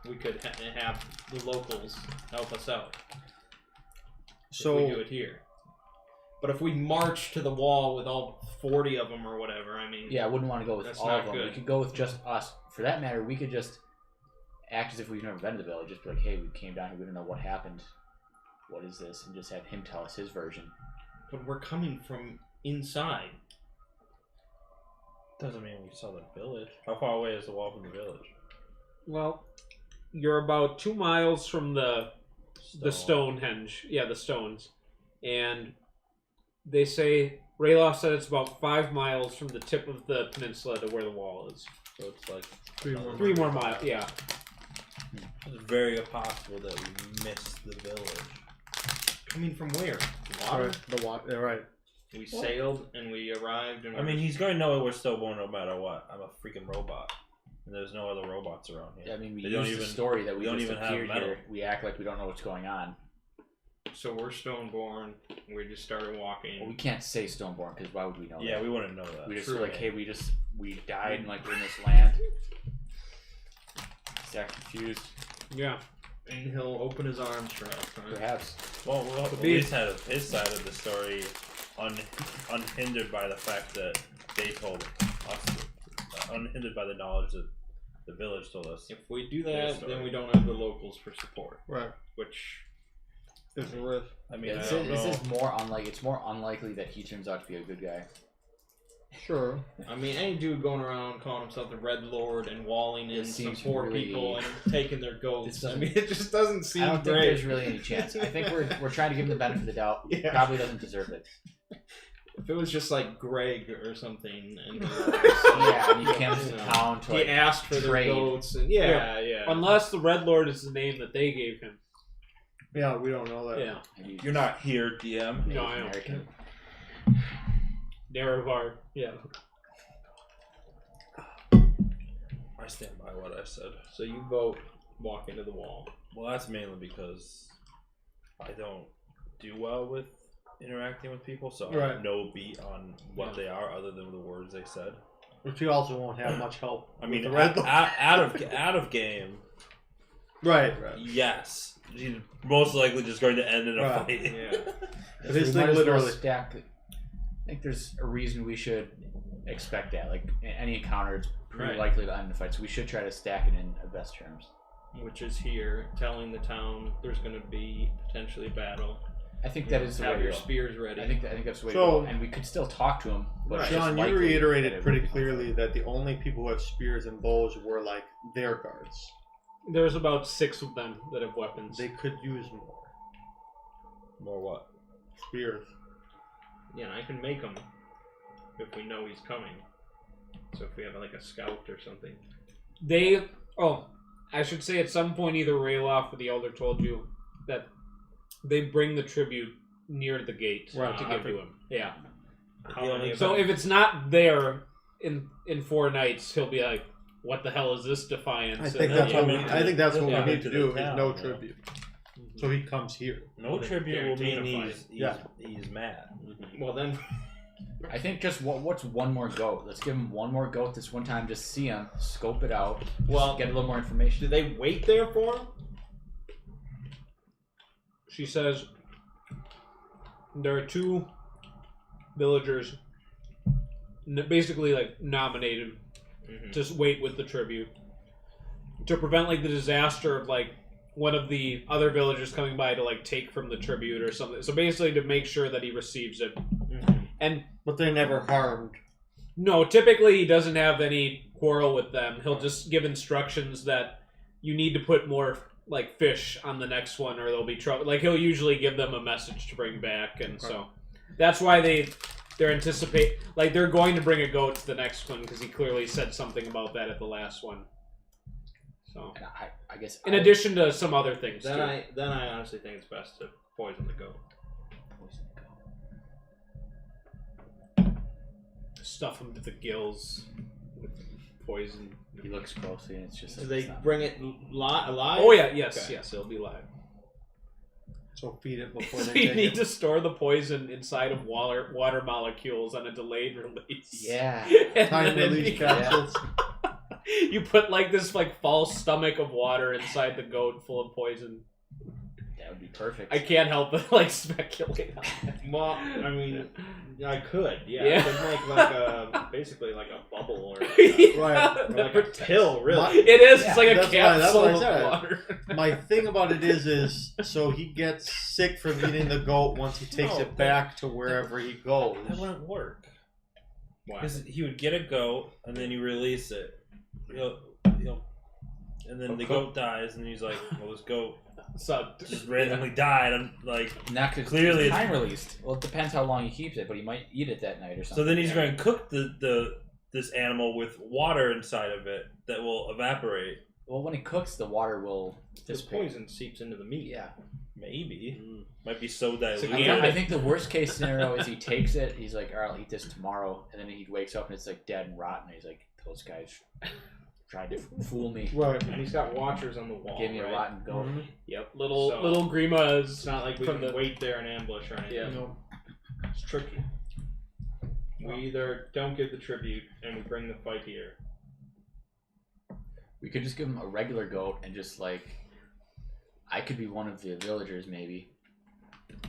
we could have the locals help us out. So if we do it here. But if we march to the wall with all 40 of them or whatever, I mean... Yeah, I wouldn't want to go with That's all not of them. good. We could go with just us. For that matter, we could just act as if we've never been to the village. Just be like, hey, we came down here, we don't know what happened. What is this? And just have him tell us his version. But we're coming from inside. Doesn't mean we saw the village. How far away is the wall from the village? Well, you're about 2 miles from the Stonehenge. Yeah, the stones. And they say, Rayloff said it's about 5 miles from the tip of the peninsula to where the wall is. So it's like 3 more miles, yeah. It's very possible that we missed the village. Coming from where? Water? right, the water. Right. We sailed and we arrived and I mean, he's going to know we're Stoneborn no matter what. I'm a freaking robot, and there's no other robots around here. Yeah, I mean, we They don't use the even- story that we don't just even have appeared metal. here. We act like we don't know what's going on. So we're Stoneborn. We just started walking. Well, we can't say Stoneborn, because why would we know Yeah, that? we wouldn't know that. We just True. were like, hey, we died and like we're in this land. Is that confused? Yeah. And he'll open his arms for us. Right? Perhaps. Well, we'll at least have his side of the story unhindered by the fact that they told us, unhindered by the knowledge that the village told us. If we do Their that, story. then we don't have the locals for support. Right. Which There's a risk. I mean, Yeah, I don't this know. is more it's more unlikely that he turns out to be a good guy. Sure. I mean, any dude going around calling himself the Red Lord and walling in This some seems poor really- people and taking their This goats. I doesn't- mean, it just doesn't seem I don't think great. there's really any chance. I think we're trying to give him the benefit of the doubt. Yeah. Probably doesn't deserve it. If it was just like Greg or something, and Yeah, and he came to town to he like asked for their trade. goats, and yeah. Unless the Red Lord is the name that they gave him. Yeah, we don't know that. Yeah. maybe You're not here, DM. No, I know. American. Nerevar. Yeah. I stand by what I said. So you vote walk into the wall. Well, that's mainly because I don't do well with interacting with people, so I Right. have no beat on what they are other than the words they said. But you also won't have much help. I mean, with the Red Lord. out of game, Right. yes, he's most likely just going to end in a Right. fight. Yeah. But his We thing might as well literally. stack. I think there's a reason we should expect that. Like any encounter, it's pretty Right. likely to end in a fight. So we should try to stack it in best terms. Which is here, telling the town there's going to be potentially a battle. I think that is the way Have to your go. spears ready. I think that's the way So- to go. And we could still talk to him. But it's just John, you likely that reiterated it pretty would be- clearly that the only people who have spears and bows were like their guards. There's about 6 of them that have weapons. They could use more More what? spears. Yeah, and I can make them if we know he's coming. So if we have like a scout or something. I should say at some point either Rayloff or the Elder told you that they bring the tribute near the gate Right, to give to him. Yeah. How many of So them? if it's not there in 4 nights, he'll be like, what the hell is this defiance? I think And that's then what you- we. I think that's what Yeah. we need to do. Is Town, no yeah. tribute. So he comes here. No tribute will mean Guaranteed a he's mad. Well then, I think just what's one more goat? Let's give him one more goat this one time. Just see him, scope it out. Well, Get a little more information. do they wait there for him? She says there are 2 villagers basically like nominated to wait with the tribute to prevent like the disaster of like one of the other villagers coming by to like take from the tribute or something. So basically to make sure that he receives it. And But they're never harmed. no, typically he doesn't have any quarrel with them. He'll just give instructions that you need to put more like fish on the next one or there'll be trouble. Like he'll usually give them a message to bring back, and so that's why they're anticipate like they're going to bring a goat to the next one because he clearly said something about that at the last one. So And I guess in addition to some other things Then too. I honestly think it's best to poison the goat. Stuff him to the gills with poison. He looks closely, and it's just. Do Like, they it's not- bring it alive? Oh yeah, yes, Okay. yes, it'll be live. So feed it before So they you take need it. to store the poison inside of water molecules on a delayed release. Yeah. And Time then it release becomes- capsules. You put like this like false stomach of water inside the goat full of poison. That would be perfect. I can't help but like speculate on that. Well, I mean, I could. Yeah. Yeah. I could make like a basically like a bubble or, Right. or like a pill. Really. It is. Yeah, It's like a that's what capsule I of said. water. My thing about it is so he gets sick from eating the goat once he takes No, it back to wherever he goes. That wouldn't work. Why? Because he would get a goat and then you release it. He'll, and then the goat dies and he's like, well, this goat So just randomly died. I'm like, Not cause Clearly it's it's- time released. Well, it depends how long he keeps it, but he might eat it that night or so something. then he's going to cook this animal with water inside of it that will evaporate. Well, when he cooks, the water will The dissipate. poison seeps into the meat. Yeah. Maybe. Might be so diluted. I think the worst case scenario is he takes it. He's like, "All right, I'll eat this tomorrow," and then he wakes up and it's like dead and rotten. He's like, "Those guys tried to fool me. Right. And he's got watchers on the wall. Gave me a right? rotten goat." yep, little So- little Grima's. It's not like we From can the- wait there and ambush or anything. Yeah. No. It's tricky. We either don't give the tribute and we bring the fight here. We could just give him a regular goat and just like, I could be one of the villagers maybe.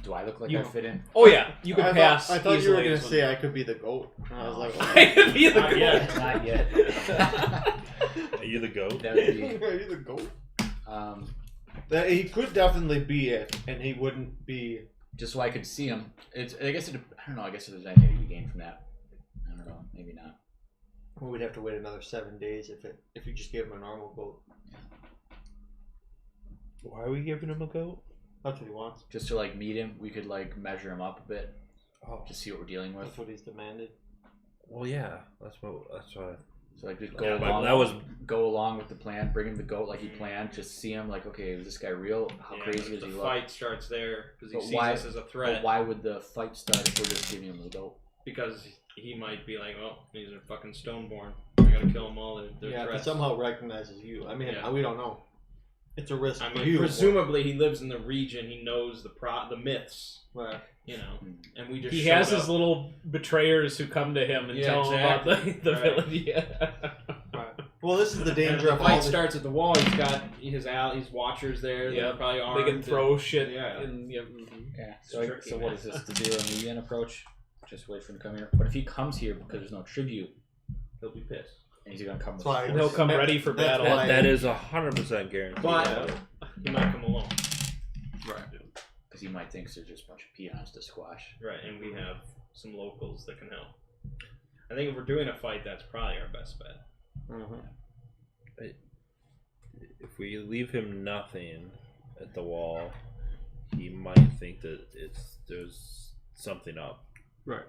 Do I look like I fit in? Oh yeah, you can I pass. thought you were easily gonna as one. say I could be the goat. And I was like, I could be the Not goat. yet. Not yet. Are you the goat? That would are be. you the goat? That He could definitely be it, and he wouldn't be. just so I could see him. It's. I guess it. I don't know. I guess if there's anything to be gained from that. I don't know. Maybe not. We would have to wait another 7 days if you just gave him a normal goat. Why are we giving him a goat? That's what he wants. Just to like meet him, we could like measure him up a bit. Oh. To see what we're dealing with. That's what he's demanded. Well, yeah. That's what. So like just Yeah, go but along. that was- go along with the plan. Bring him the goat like he planned. Just see him like, okay, is this guy real? How Yeah, crazy is the he? Look? fight starts there because he But sees why- us as a But threat. why would the fight start if we're just giving him the goat? Because he might be like, "Oh, these are fucking Stoneborn. I gotta kill them all. They're Yeah, if he threats." somehow recognizes you. I mean, Yeah. we don't know. It's a risk I for mean, you. presumably he lives in the region. He knows the myths. Right. You know, and we just He showed has up. his little betrayers who come to him and Yeah, tell exactly. him about the Right. village. Yeah. Right. Well, this is the And danger the of all fight the... starts at the wall. He's got his watchers there. Yeah. They're probably armed. They can throw shit. Yeah. And, yeah. Yeah. It's So, tricky, so man. what is this? The zero median approach? Just wait for him to come here. But if he comes here because there's no tribute, He'll be pissed. and he's gonna come with That's why- force, And he'll come ready for That's battle. why- That is 100% guaranteed. But he might come alone. right? Because he might think there's just a bunch of peons to squash. Right, and we have some locals that can help. I think if we're doing a fight, that's probably our best bet. Mhm. If we leave him nothing at the wall, he might think that there's something up. Right.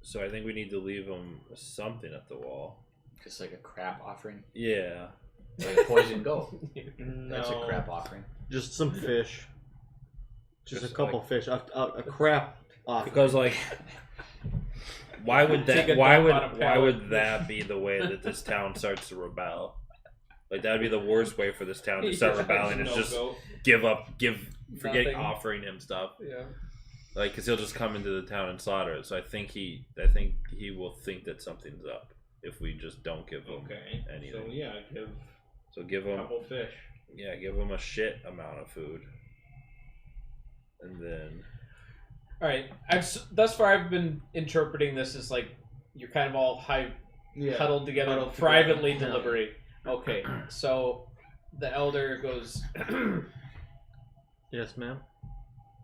So I think we need to leave him something at the wall. Just like a crap offering, Yeah. like a poison goat. No. That's a crap offering. Just some fish. Just a Just couple fish. A crap off. Because like Why would Take a that? Why dump would on a why pallet. would that be the way that this town starts to rebel? Like that'd be the worst way for this town to start rebelling. Is No just goat. forget Nothing. offering him stuff. Yeah. Like, cause he'll just come into the town and slaughter it. So I think he will think that something's up if we just don't give him Okay. anything. So yeah, give So give a him couple fish. give him a shit amount of food, and then All right. Thus far, I've been interpreting this as like you're kind of all huddled together, Huddled privately together. deliberating. Okay. So the elder goes. Yes, ma'am.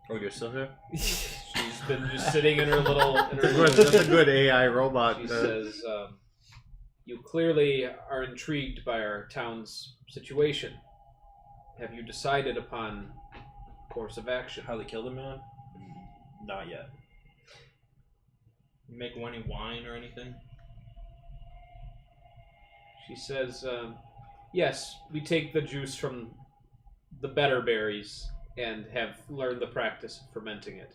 oh, you're still here. She's been just sitting in her little. That's a good AI robot. She says, "You clearly are intrigued by our town's situation. Have you decided upon course of action?" How they killed him, man? Not yet. You make any wine or anything? She says, "Yes, we take the juice from the better berries and have learned the practice of fermenting it."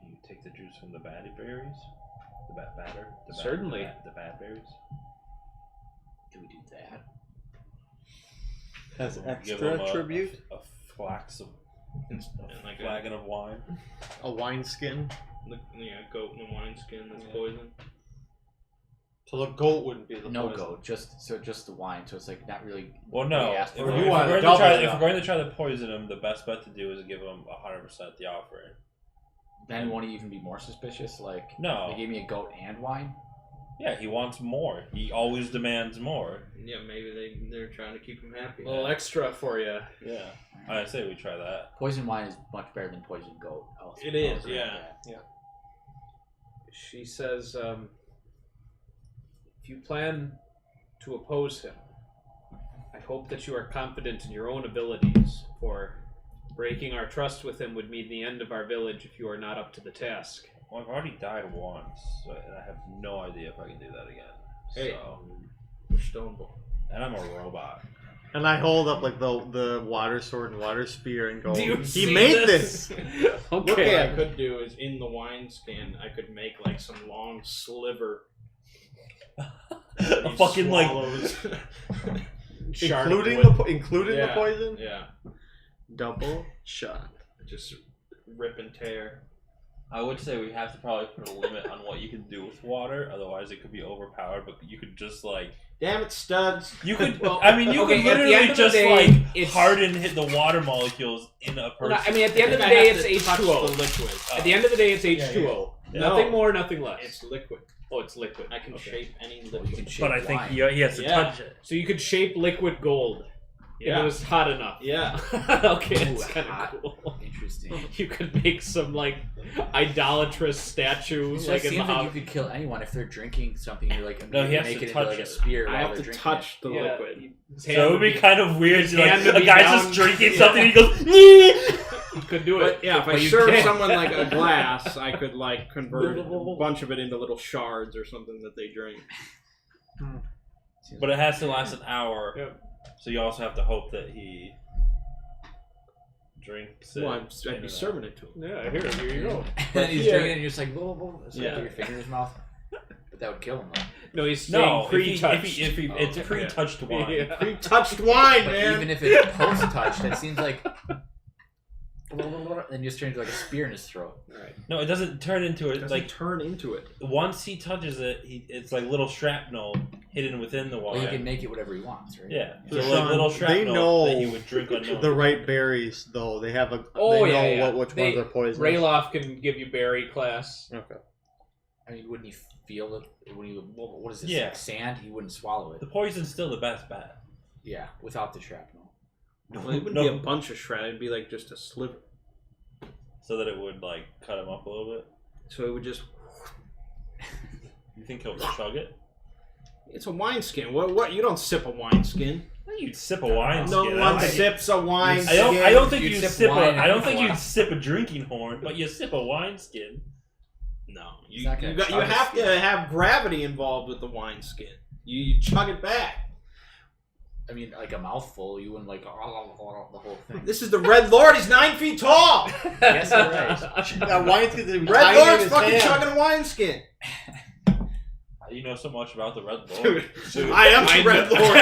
Can you take the juice from the bad berries? The bad batter? Certainly. The bad berries? Do we do that? Has Give extra him attribute. a flax of And like flagon of wine. A wine skin. goat in a wineskin that's poison. So the goat wouldn't be the No poison. goat, just the wine. So it's like not really. Well, no. really asked If for. you we're want to going to double try, it if up. we're going to try to poison him, the best bet to do is give him 100% the offering. Then won't he even be more suspicious? Like, No. they gave me a goat and wine. Yeah, he wants more. He always demands more. Yeah, maybe they're trying to keep him happy. A little extra for you. Yeah. I say we try that. Poison wine is much better than poison goat. It is, I'll agree with yeah. that. She says, "If you plan to oppose him, I hope that you are confident in your own abilities, for breaking our trust with him would mean the end of our village if you are not up to the task." Well, I've already died once, so, and I have no idea if I can do that again. Hey. So, We're Stoneborn. and I'm a robot. And I hold up like the water sword and water spear and go, Do you he see made this! What Okay. I could do is in the wineskin, I could make like some long sliver. A fucking like Shard of Including wood. including the Yeah. poison? Yeah, Double shot. just rip and tear. I would say we have to probably put a limit on what you can do with water, otherwise it could be overpowered. But you could just like Damn it, studs! you could. Well, I mean, you okay, could at the literally end of the just day, like it's- harden hit the water molecules in a person. Well, no, I mean, at the end of the I day, have it's to touch H2O. the liquid. At the end of the day, it's H2O. Yeah. Nothing No. more, nothing less. It's liquid. Oh, it's liquid. I can Okay. shape any Well, liquid. you can shape but I think wine. he has to Yeah. touch it. So you could shape liquid gold if Yeah. it was hot enough. Yeah. Okay, Ooh, it's kind hot. of cool. Interesting. You could make some like idolatrous statues, So like it in the seems like you house. could kill anyone if they're drinking something. You're like, No, he has make to it touch into like a it. spear. I while have they're to drinking touch the Yeah, liquid. his So hand it would be kind of weird. his Like hand a would be guy's down. just drinking Yeah. something, and he goes. "Nee!" You could do it. But yeah, if I But you serve can't. someone like a glass, I could like convert a bunch of it into little shards or something that they drink. Seems But it has to last an hour. Yep. So you also have to hope that he drinks it. Well, in I'd and be out. serving it to him. Yeah, here you go. and he's Yeah. drinking it and you're just like, whoa, whoa. So Yeah. put your finger in his mouth. But that would kill him, though. No, he's saying No, pre-touched. if he Oh, it's okay. pre-touched wine. Yeah. Pre-touched wine, But man. even if it's post-touch, that seems like. Then just turns into like a spear in his throat. Right. No, it doesn't turn into it. Doesn't Like turn into it. once he touches it, it's like little shrapnel hidden within the wine. Well, he can make it whatever he wants, right? Yeah, So so like Sean, little they shrapnel know that he would drink unknowingly. The right berries, though. They have a. Oh, they know yeah, yeah. which ones are poisonous. Rayloff can give you berry class. Okay. I mean, wouldn't he feel it? When he, what is this? Yeah. Like sand? He wouldn't swallow it. The poison's still the best bet. Yeah, without the shrapnel. Well, it wouldn't No. be a bunch of shred. It'd be like just a sliver. So that it would like cut him up a little bit. So it would just. You think he'll chug it? It's a wineskin. What? You don't sip a wineskin. You'd sip a wine No skin. one I don't think- sips a wineskin. I don't think You'd you'd sip sip wine a. I don't and think wine. you'd sip a drinking horn, but you sip a wineskin. No, He's you not gonna you chug a have skin. to have gravity involved with the wineskin. You chug it back. I mean, like a mouthful, you wouldn't like the whole thing. This is the Red Lord. He's 9 feet tall. Yes, you're right. That wine's gonna be Red tiny in Lord's his fucking hand. chugging a wineskin. You know so much about the Red Lord. Dude, I am the Red Lord.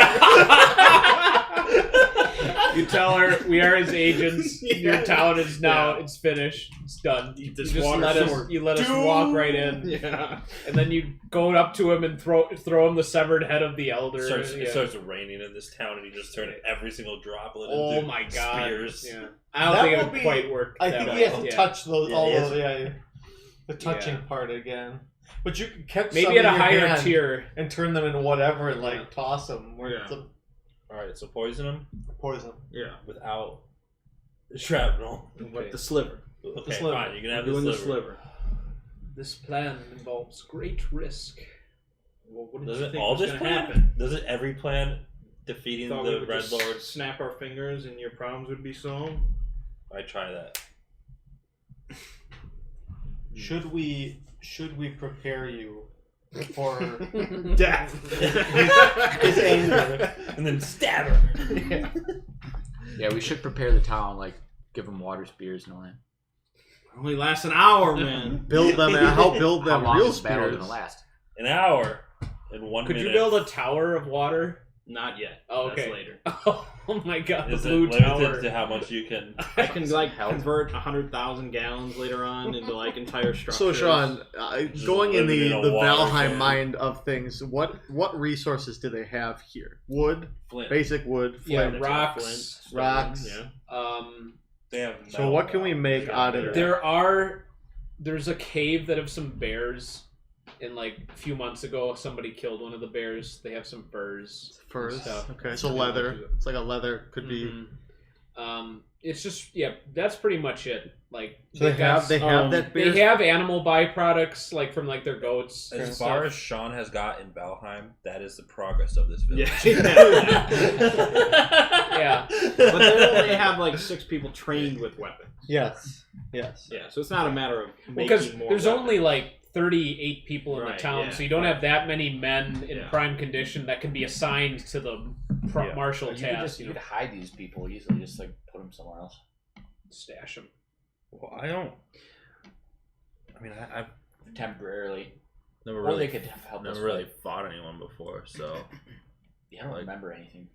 You tell her we are his agents. Your town is now. Yeah. It's finished. It's done. Eat You this just water let us. sword. You let us walk right in, Yeah. and then you go up to him and throw him the severed head of the elder. It starts raining in this town, and you just turn every single droplet Oh into my god! spears. Yeah. I don't That think it would would be- quite work. I that think way. he has to Yeah. touch those, Yeah, all he has those, the touching Yeah. part again. But you can catch Maybe some at a in your higher hand tier. and turn them into whatever and Yeah. toss them where Yeah. it's a Alright, so poison him poison. Yeah. without the shrapnel. What the sliver? Okay, sliver. fine, you can have Doing the the sliver. sliver. This plan involves great risk. Well, what did Does you it think all was this gonna plan? happen? Does it every plan defeating Thought we the would Red just Lord? snap our fingers and your problems would be solved. I try that. Should we prepare you for Death. his anger? And then stab her. Yeah, we should prepare the town, like give them water spears and all that. Only lasts an hour, man. Build them and help build How them long real is the battle spears. gonna last? An hour in 1 Could minute. you build a tower of water? Not yet. Oh, That's okay. later. Oh my god, Is the it blue limited tower. to how much you can? I can convert 100,000 gallons later on into like entire structures. So Sean, Just going in living the in a water Valheim can. mind of things, what resources do they have here? Wood, Flint. basic wood, Yeah, flint. rocks. Flint, stone, Rocks. Yeah. They have So metal what can we now. make out of it? There's a cave that have some bears. And like a few months ago, somebody killed one of the bears. They have some furs. and Furs. stuff. Okay, so leather. It's like a leather could be. Mhm. It's just that's pretty much it. Like So they have that beer. they have animal byproducts like from like their goats. and As far stuff. as Sean has got in Valheim, that is the progress of this village. Yeah. But they only have like 6 people trained with weapons. Yes. Yeah, so it's not a matter of making Because more there's weapons. only like 38 people in Right, the town, yeah. so you don't have that many men in Yeah. prime condition that can be assigned to the Yeah. martial You could task. just you could hide these people easily, just like put them somewhere else. Stash them. Well, I don't. I mean, I've Temporarily. never Or really, they could help us never really fight. fought anyone before, so Yeah, I don't like- remember anything.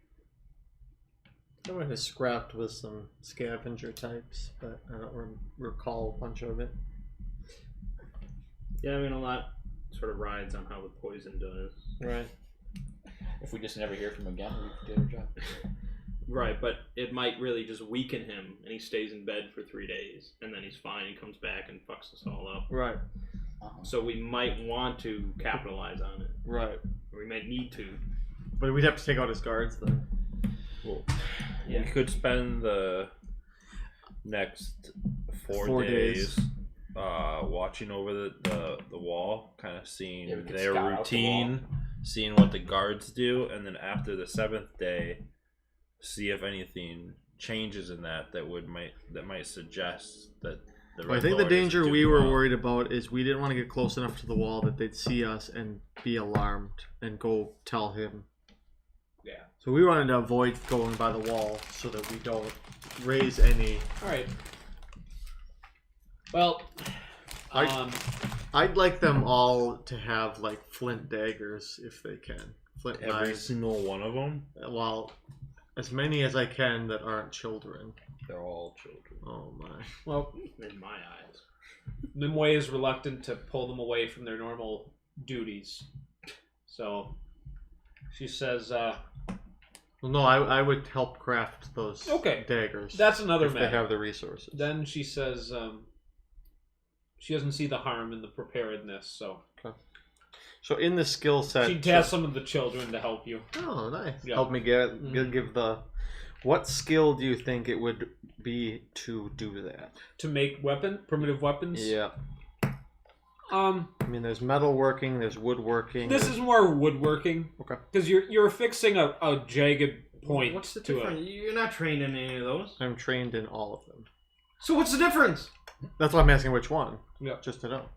I might have scrapped with some scavenger types, but I don't recall a bunch of it. Yeah, I mean, a lot sort of rides on how the poison does. Right. If we just never hear from him again, we did our job. Right, but it might really just weaken him, and he stays in bed for 3 days, and then he's fine. He comes back and fucks us all up. Right. So we might want to capitalize on it. Right. Or we might need to. But we'd have to take out his guards then. well, Yeah. we could spend the next 4 4 days watching over the wall, kind of seeing Yeah, we could their scout out the wall. routine, seeing what the guards do, and then after the 7th day, see if anything changes in that might suggest that the Well, I Red think the Lord is danger doing we were well. worried about is we didn't want to get close enough to the wall that they'd see us and be alarmed and go tell him. Yeah. So we wanted to avoid going by the wall so that we don't raise any. All right. Well, I'd like them all to have like flint daggers if they can. Flint Every knives. single one of them, Well, as many as I can that aren't children. they're all children. Oh my. well, In my eyes. Nimue is reluctant to pull them away from their normal duties. So she says, Well, no, I would help craft those Okay. daggers. that's another if they matter. have the resources. Then she says, she doesn't see the harm in the preparedness, so So in the skill set, she'd task some of the children to help you. Oh, nice. Yeah. Help me get Mhm. give the. What skill do you think it would be to do that? To make primitive weapons. Yeah. I mean, there's metalworking, there's woodworking. This is more woodworking. Okay. Because you're fixing a jagged point. What's the to difference? You're not trained in any of those. I'm trained in all of them. So what's the difference? That's why I'm asking which one. Yeah. Just to know.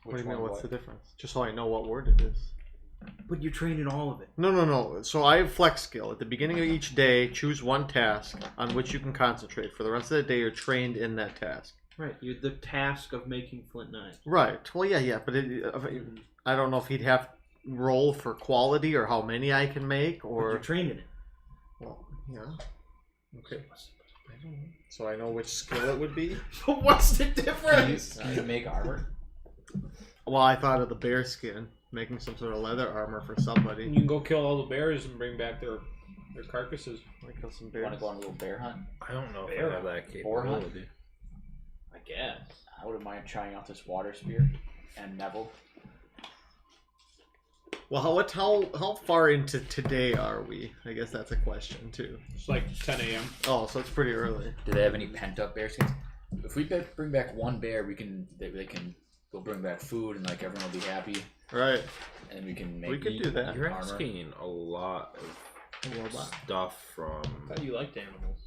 What do you mean? one, What's what? the difference? Just so I know what word it is. But you're trained in all of it. No. So I have flex skill. At the beginning of each day, choose one task on which you can concentrate. For the rest of the day, you're trained in that task. Right, you're the task of making flint knives. Right. Well, yeah, but I don't know if he'd have roll for quality or how many I can make, But or you're trained in it. well, yeah. Okay. I don't know. So I know which skill it would be. What's the difference? Can you make armor? Well, I thought of the bear skin, making some sort of leather armor for somebody. You can go kill all the bears and bring back their carcasses. I kill some You bears. want to go on a little bear hunt? I don't know if Bear I have that Boar hunt? capability. I guess. I wouldn't mind trying out this water spear and Neville. Well, how far into today are we? I guess that's a question too. It's like 10 a.m. Oh, so it's pretty early. Do they have any pent up bear skins? If we bring back one bear, they can go bring back food and like everyone will be happy, Right. and we can make. We could do that. You're armor. asking a lot of Robot. stuff from I thought you liked animals.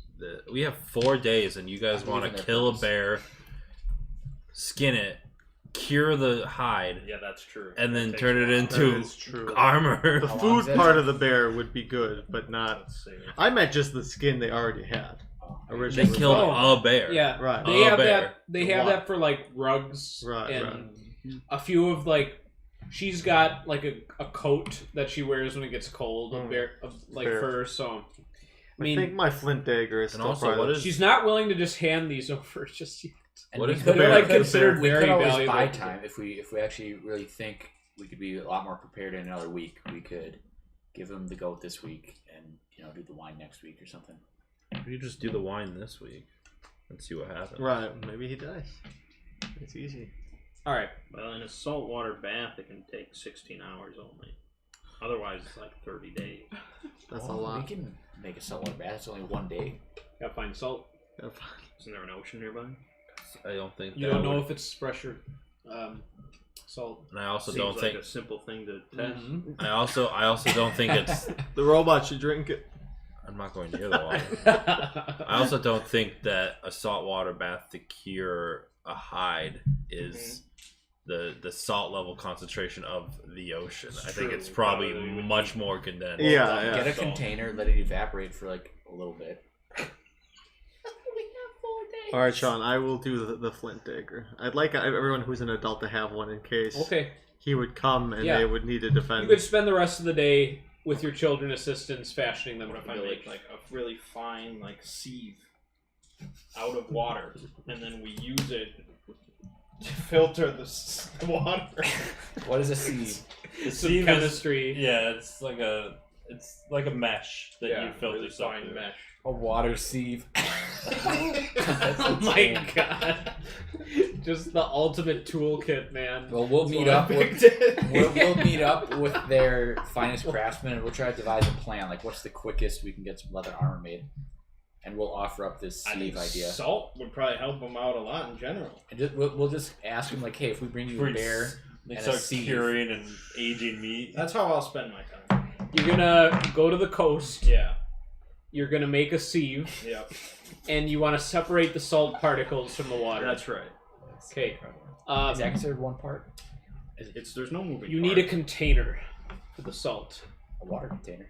we have 4 days, and you guys I believe want in to their kill a purpose. bear, skin it, cure the hide, Yeah, that's true. and then That turn it takes a while. That into is true. armor. The How long food is it? part of the bear would be good, but not. Let's see. I meant just the skin they already had. They Originally. killed Oh. a bear. Yeah, Right. they A have bear. that. They have What? that for like rugs, Right, and a few of like. She's got like a coat that she wears when it gets cold, Mm. like Fair. fur. So, I think my flint dagger is And still also, probably what is- she's not willing to just hand these over just yet. And What we is could- the bear? we Like could- considered we very could always valuable. buy time if we actually really think we could be a lot more prepared in another week. We could give him the goat this week and do the wine next week or something. You just do the wine this week and see what happens. right. Maybe he dies. It's easy. All right, Well, in a saltwater bath, it can take 16 hours only. Otherwise, it's like 30 days. That's Well, a lot. We can make a saltwater bath. It's only 1 day. gotta find salt. Isn't there an ocean nearby? I don't think You that don't know would- if it's pressure salt. And I also Seems don't like think. a simple thing to test. Mhm. I also don't think it's. The robot should drink it. I'm not going near the water. I also don't think that a saltwater bath to cure a hide is the salt level concentration of the ocean. I think true. it's probably Probably would much more condensed. Yeah, yeah. Get a Salt. container, let it evaporate for like a little bit. All right, Sean. I will do the flint dagger. I'd like everyone who's an adult to have one in case Okay, he would come and Yeah. they would need to defend. you could spend the rest of the day with your children assistants fashioning them What in if a I village. make like a really fine like sieve out of water, and then we use it to filter the water? What is a sieve? The Some sieve is- chemistry. Yeah, it's like a mesh that Yeah, you filter really stuff fine through. mesh. A water sieve. Oh my god! Just the ultimate toolkit, man. Well, we'll That's meet what I up with picked it. we'll meet up with their finest craftsmen and we'll try to devise a plan. Like, what's the quickest we can get some leather armor made? And we'll offer up this I think sieve idea. salt would probably help them out a lot in general. And we'll just ask them like, hey, if we bring you a bear They and a start sieve, curing and aging meat. That's how I'll spend my time. You're gonna go to the coast. Yeah. You're gonna make a sieve, Yep. and you want to separate the salt particles from the water. That's right. Okay. is that considered one part? There's no moving. You need a container for the salt. A water container.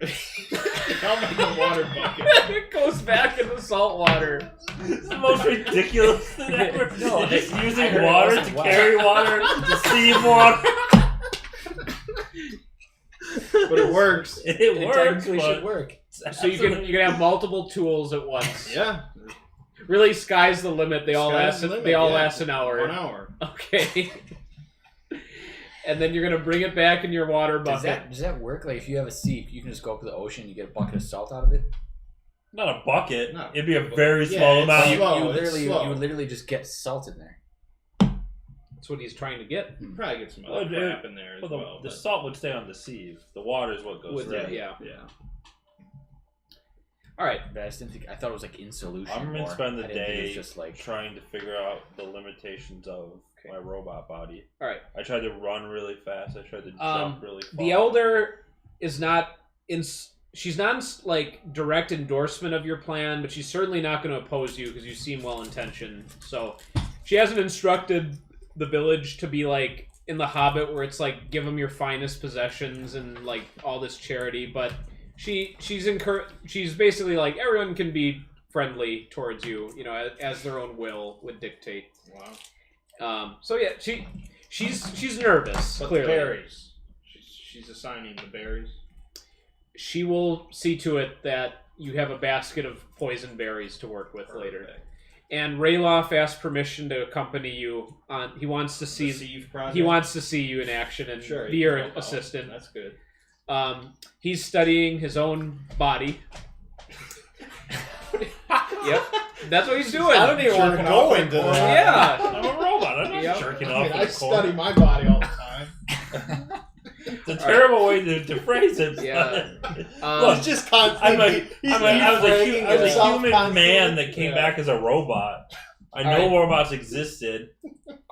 I'll make a water bucket. It goes back in the salt water. It's the most ridiculous thing ever. No, Just I using heard it water wasn't to water. carry water to sieve water. But it works. It It works, technically but should work. So you can have multiple tools at once. Yeah. Really, sky's the limit. They all Sky's last. the limit, They all yeah. last an hour. 1 hour. Okay. And then you're gonna bring it back in your water bucket. Does that work? Like, if you have a sieve, you can just go up to the ocean and you get a bucket of salt out of it? not a bucket. No. It'd be a very Yeah, small it's amount. You, slow, you it's literally slow. you would literally just get salt in there. That's what he's trying to get. You probably get some Well, other dude, crap in there as Well, well. the but- salt would stay on the sieve. The water is what goes With through. it, yeah. Yeah. All right. But I just didn't think. I thought it was like in solution. I'm gonna more. spend the I didn't think it day was just like trying to figure out the limitations of Okay. my robot body. All right. I tried to run really fast. I tried to Um, jump really far. The elder is not in. She's not in, like direct endorsement of your plan, but she's certainly not going to oppose you because you seem well intentioned. So she hasn't instructed the village to be like in the Hobbit, where it's like give them your finest possessions and like all this charity. But she's basically like everyone can be friendly towards you, as their own will would dictate. Wow. So yeah, she's nervous. But Clearly, the berries. She's assigning the berries. she will see to it that you have a basket of poison berries to work with later. Perfect. And Rayloff asked permission to accompany you on. He wants to see. Sieve project? He wants to see you in action and Sure, be you your can help out. assistant. That's good. He's studying his own body. Yep, that's what he's doing. I don't even want to go into that. Yeah. I'm a robot. I'm not Yep. jerking I off mean, in I the corner. study my body all the time. It's a terrible way to phrase it. Yeah. Look, He's just I constantly. was a himself human constantly. man that came back as a robot. I know Alright. robots existed.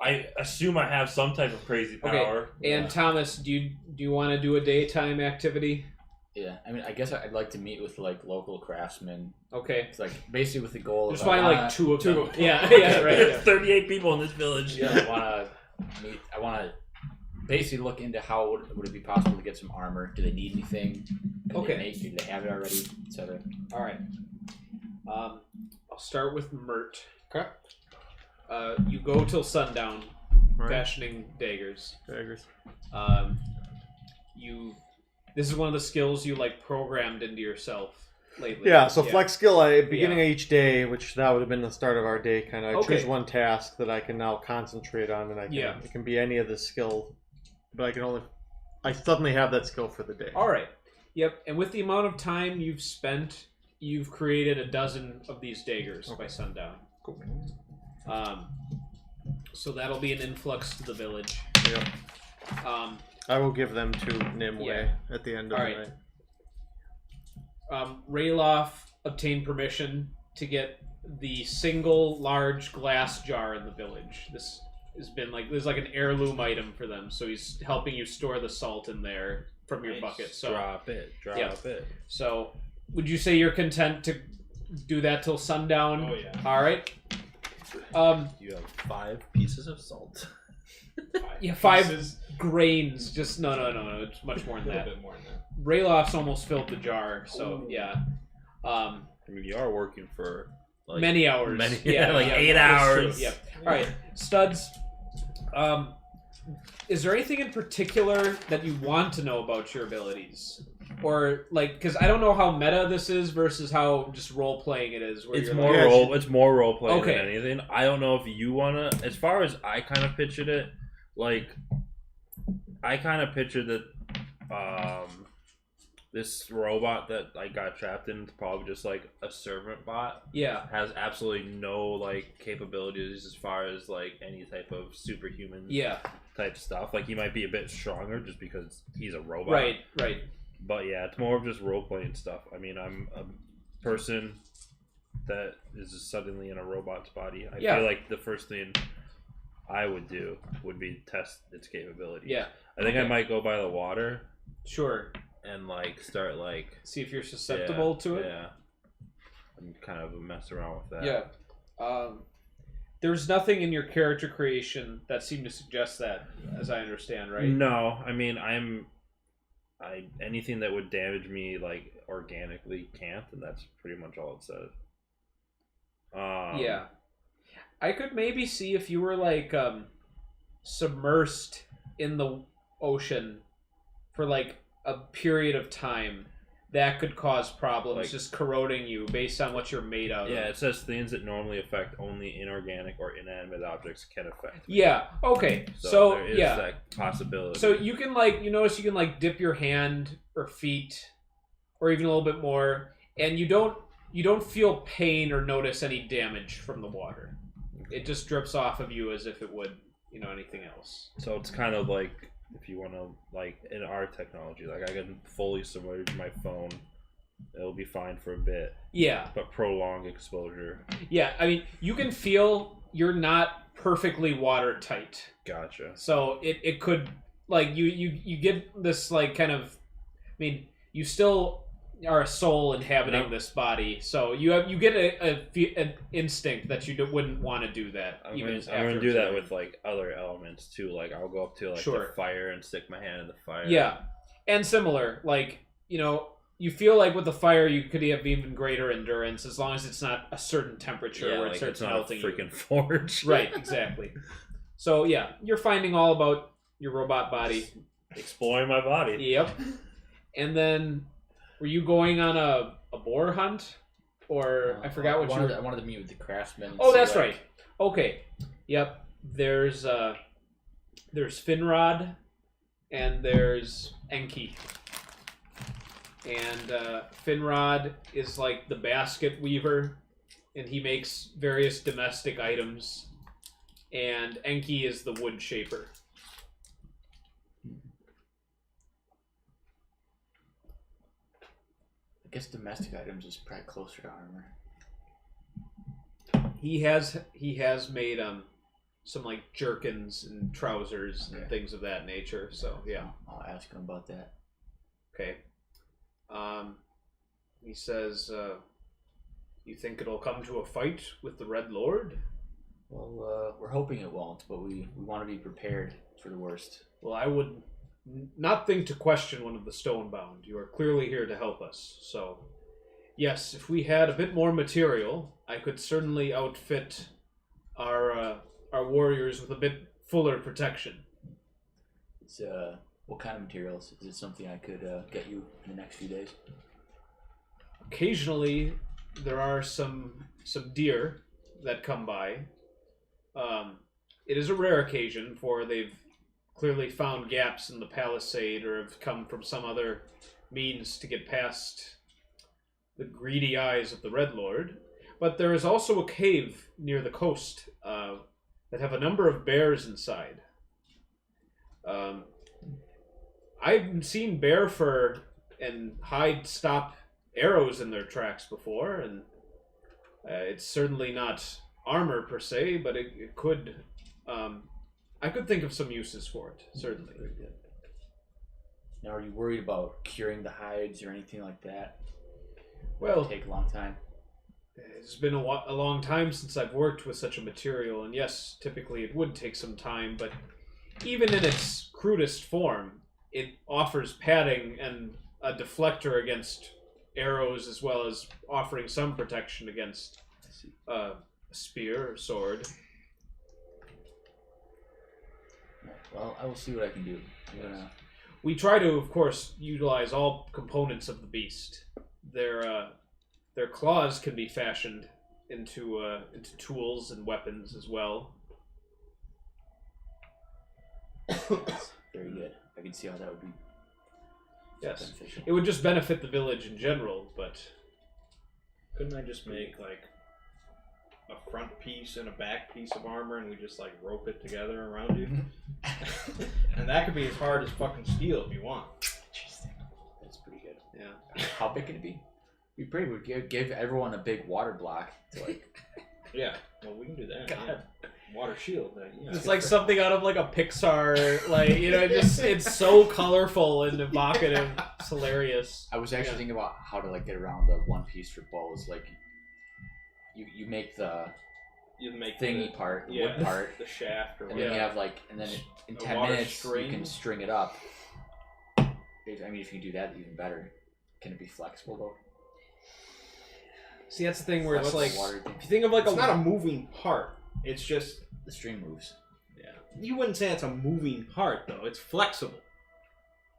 I assume I have some type of crazy power. And Thomas, do you want to do a daytime activity? Yeah, I mean, I guess I'd like to meet with like local craftsmen. Okay. It's like basically with the goal Just of find like two of them. Yeah, yeah, right. There's 38 people in this village. Yeah, I want to meet. I want to basically look into how would it be possible to get some armor. Do they need anything? Okay. Do they have it already, etc. All right. I'll start with Mert. Okay. You go till sundown, Right. fashioning daggers. Daggers. This is one of the skills you like programmed into yourself lately. Yeah, so flex skill at beginning Yeah. of each day, which that would have been the start of our day, kind of. I Okay. choose one task that I can now concentrate on, and it can be any of the skill, but I suddenly have that skill for the day. All right. Yep. And with the amount of time you've spent, you've created a dozen of these daggers by sundown. Cool. So that'll be an influx to the village. Yep. I will give them to Nimue at the end of All the right. night. Rayloff obtained permission to get the single large glass jar in the village. This has been there's like an heirloom item for them, so he's helping you store the salt in there from your bucket. So Drop it. it. So would you say you're content to do that till sundown? Oh, yeah. All right. You have 5 pieces of salt. Yeah, 5 grains. Just no. It's much more A than little that. bit more than that. Rayloff's almost filled the jar, so yeah. I mean, you are working for like, Many hours. like yeah, 8 that's hours. true, Yep. All right, Studs. Is there anything in particular that you want to know about your abilities, or because I don't know how meta this is versus how just role playing it is? Where It's you're more like, role. It's more role playing Okay. than anything. I don't know if you wanna. As far as I kind of pictured it, I kind of pictured that this robot that I got trapped in is probably just like a servant bot. Yeah. Has absolutely no capabilities as far as any type of superhuman Yeah. type stuff. He might be a bit stronger just because he's a robot. Right. But yeah, it's more of just role playing stuff. I mean, I'm a person that is just suddenly in a robot's body. I feel like the first thing I would do would be test its capabilities. Yeah. I think Okay. I might go by the water Sure. and start See if you're susceptible to it. Yeah. And kind of mess around with that. Yeah. There's nothing in your character creation that seemed to suggest that, as I understand, right? No, I mean anything that would damage me organically can't, and that's pretty much all it says. Yeah. I could maybe see if you were submersed in the ocean for a period of time, that could cause problems, just corroding you based on what you're made of. Yeah, it says things that normally affect only inorganic or inanimate objects can affect me. Yeah. Okay. So, So there is yeah. that possibility. So you can you notice you can dip your hand or feet, or even a little bit more, and you don't feel pain or notice any damage from the water. It just drips off of you as if it would, anything else. So it's kind of if you want to in our technology, I can fully submerge my phone, it'll be fine for a bit. Yeah. But prolonged exposure. Yeah. I mean, you can feel you're not perfectly watertight. Gotcha. So it could you get this kind of, I mean, you still are a soul inhabiting this body, so you get an instinct that you wouldn't want to do that. I'm even going after to do that observing. with other elements too. I'll go up to Sure. the fire and stick my hand in the fire. Yeah, and similar you feel like with the fire you could have even greater endurance as long as it's not a certain temperature where it like starts it's not melting. a freaking forge. Right, exactly. So yeah, you're finding all about your robot body. Exploring my body. Yep. And then, were you going on a boar hunt, or I forgot what I wanted to meet with the craftsman. And Oh, see, that's like, right. Okay. Yep. There's Finrod, and there's Enki. And Finrod is like the basket weaver, and he makes various domestic items. And Enki is the wood shaper. I guess domestic items is probably closer to armor. He has made some like jerkins and trousers and Okay. things of that nature. So yeah. I'll ask him about that. Okay. He says, "You think it'll come to a fight with the Red Lord?" Well, we're hoping it won't, but we want to be prepared for the worst. Well, I would not think to question one of the Stonebound. You are clearly here to help us. So, yes, if we had a bit more material, I could certainly outfit our warriors with a bit fuller protection. It's what kind of materials? Is it something I could get you in the next few days? Occasionally, there are some deer that come by. It is a rare occasion, for they've clearly found gaps in the palisade or have come from some other means to get past the greedy eyes of the Red Lord. But there is also a cave near the coast that have a number of bears inside. I've seen bear fur and hide stop arrows in their tracks before, and it's certainly not armor per se, but it could. I could think of some uses for it, certainly. Very good. Now, are you worried about curing the hides or anything like that? Well, It'll take a long time. it's been a long time since I've worked with such a material, and yes, typically it would take some time, but even in its crudest form, it offers padding and a deflector against arrows, as well as offering some protection against a spear or sword. Well, I will see what I can do. I'm gonna... We try to, of course, utilize all components of the beast. Their claws can be fashioned into tools and weapons as well. Very good. I can see how that would be Yes, beneficial. it would just benefit the village in general, but Couldn't I just make like a front piece and a back piece of armor, and we just like rope it together around you? And that could be as hard as fucking steel if you want. Interesting. That's pretty good. yeah. How big can it be? We pretty would give everyone a big water block to like. Yeah, well, we can do that. Yeah. Water shield. Yeah. It's like something out of like a Pixar, like, just it's so colorful and evocative. It's hilarious. I was actually thinking about how to like get around the one piece for bows. Like, you make the You make thingy part, the wood part, the shaft, or and whatever. then you have like, and then in A 10 water minutes string. you can string it up. I mean, if you can do that, even better. Can it be flexible though? See, that's the thing where it's What's like, the water thing? if you think of like It's not a moving part. It's just, The string moves. you wouldn't say it's a moving part though. It's flexible.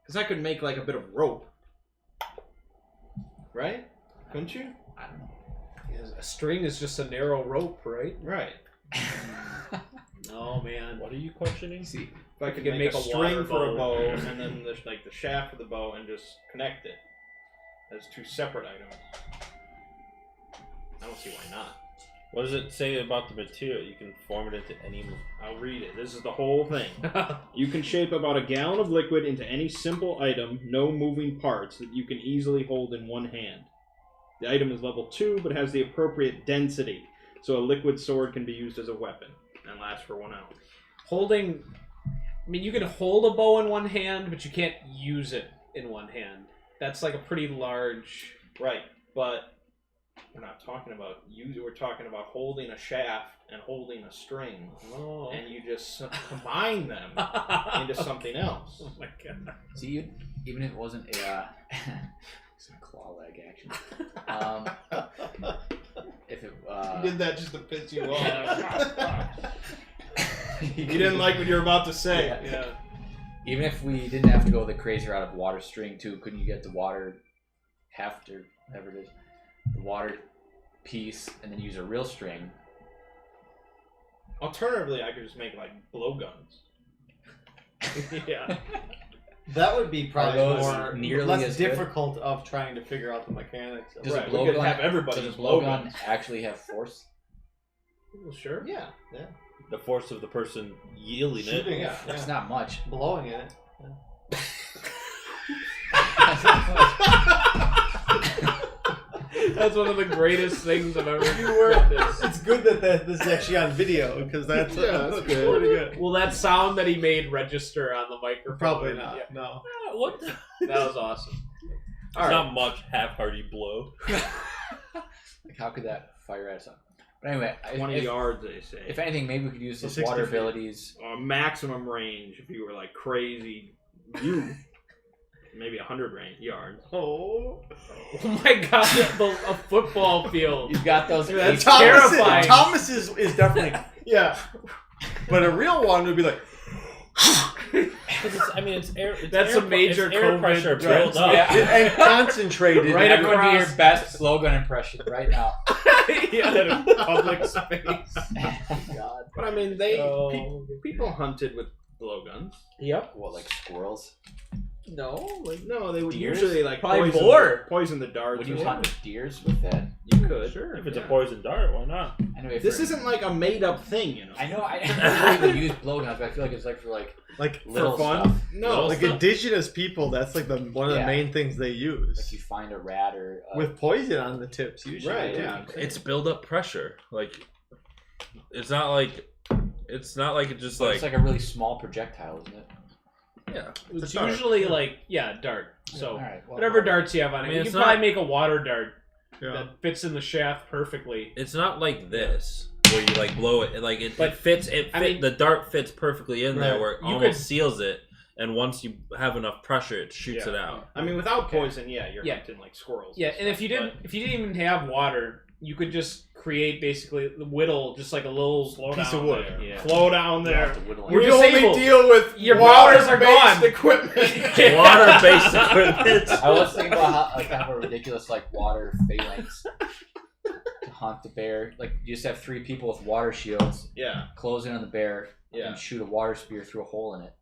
Because I could make like a bit of rope, right? Couldn't you? I don't know. a string is just a narrow rope, right? Right. Oh man. What are you questioning? See, If I could You can make, make a a water string for a bow. bow, and then there's like the shaft of the bow, and just connect it as two separate items. I don't see why not. What does it say about the material? You can form it into any. I'll read it. This is the whole thing. You can shape about a gallon of liquid into any simple item, no moving parts, that you can easily hold in one hand. The item is level 2, but has the appropriate density, so a liquid sword can be used as a weapon, and lasts for 1 hour. Holding, I mean, you can hold a bow in one hand, but you can't use it in one hand. That's like a pretty large. Right, but we're not talking about use. We're talking about holding a shaft and holding a string, Oh. and you just combine them into something else. Oh my god. see, even if it wasn't a Some claw leg action. If it You did that just to piss you off. You didn't like what you were about to say. Yeah. Even if we didn't have to go the crazy route of water string too, couldn't you get the water heft or whatever it is, the water piece, and then use a real string? Alternatively, I could just make like blowguns. Yeah. That would be probably Are those more nearly less as good? difficult of trying to figure out the mechanics. Of Does Right, a we could blowgun have everybody does a use blowgun blowguns. actually have force? Well, sure. Yeah, The force of the person yielding shooting it. it, It's not much. blowing it. That's one of the greatest things I've ever witnessed. It's good that this is actually on video because that's that's pretty good. Will that sound that he made register on the microphone? Probably not. Yeah, No. What? The? that was awesome. It's All right. not much half-hearty blow. Like, how could that fire at something? But anyway, 20 yards, they say. if anything, maybe we could use So those 60 water feet. abilities. Maximum range, if you were like crazy, you maybe 100 yards. Oh. Oh my god, a football field. You've got those. That's eight- terrifying. Thomas is definitely Yeah. but a real one would be like It's air. That's a major it's air COVID pressure drug. built up. Yeah. and concentrated. Right Everyone do across- your best slogan impression right now. Yeah, public space. God. But I mean, they Oh. people hunted with blowguns. Yep. What, like squirrels? No, like No, they would Deers? usually like Probably poison the darts. Would you or hunt something. deers with that? You could. sure. If it's Yeah. a poison dart, why not? Anyway, This for- isn't like a made-up thing, you know. I know. I never really use blowguns, but I feel like it's like for like Like little fun? stuff. No, like indigenous people, that's like one of the Yeah. main things they use. Like you find a rat or With poison on the tips usually. right? Yeah. It's build up pressure. Like it's not like it just but like it's like a really small projectile, isn't it? yeah. It's usually like dart. So All right. Well, whatever darts you have on it, I mean, you it's can probably not- make a water dart Yeah. that fits in the shaft perfectly. It's not like this where you like blow it. Like it But, fits. I mean- The dart fits perfectly in there Right. where it You almost could- seals it. And once you have enough pressure, it shoots Yeah. it out. I mean, without poison, you're Yeah. hunting like squirrels. Yeah, and if you didn't even have water, you could just create basically whittle just like a little piece down of wood, there. Yeah. flow down You have there. to whittle You're it. We only disabled. deal with Your powers are water-based gone. equipment. Water-based equipment. I was thinking about how like have a ridiculous like water phalanx to hunt the bear. Like you just have 3 people with water shields, Yeah, close in on the bear, yeah, and shoot a water spear through a hole in it.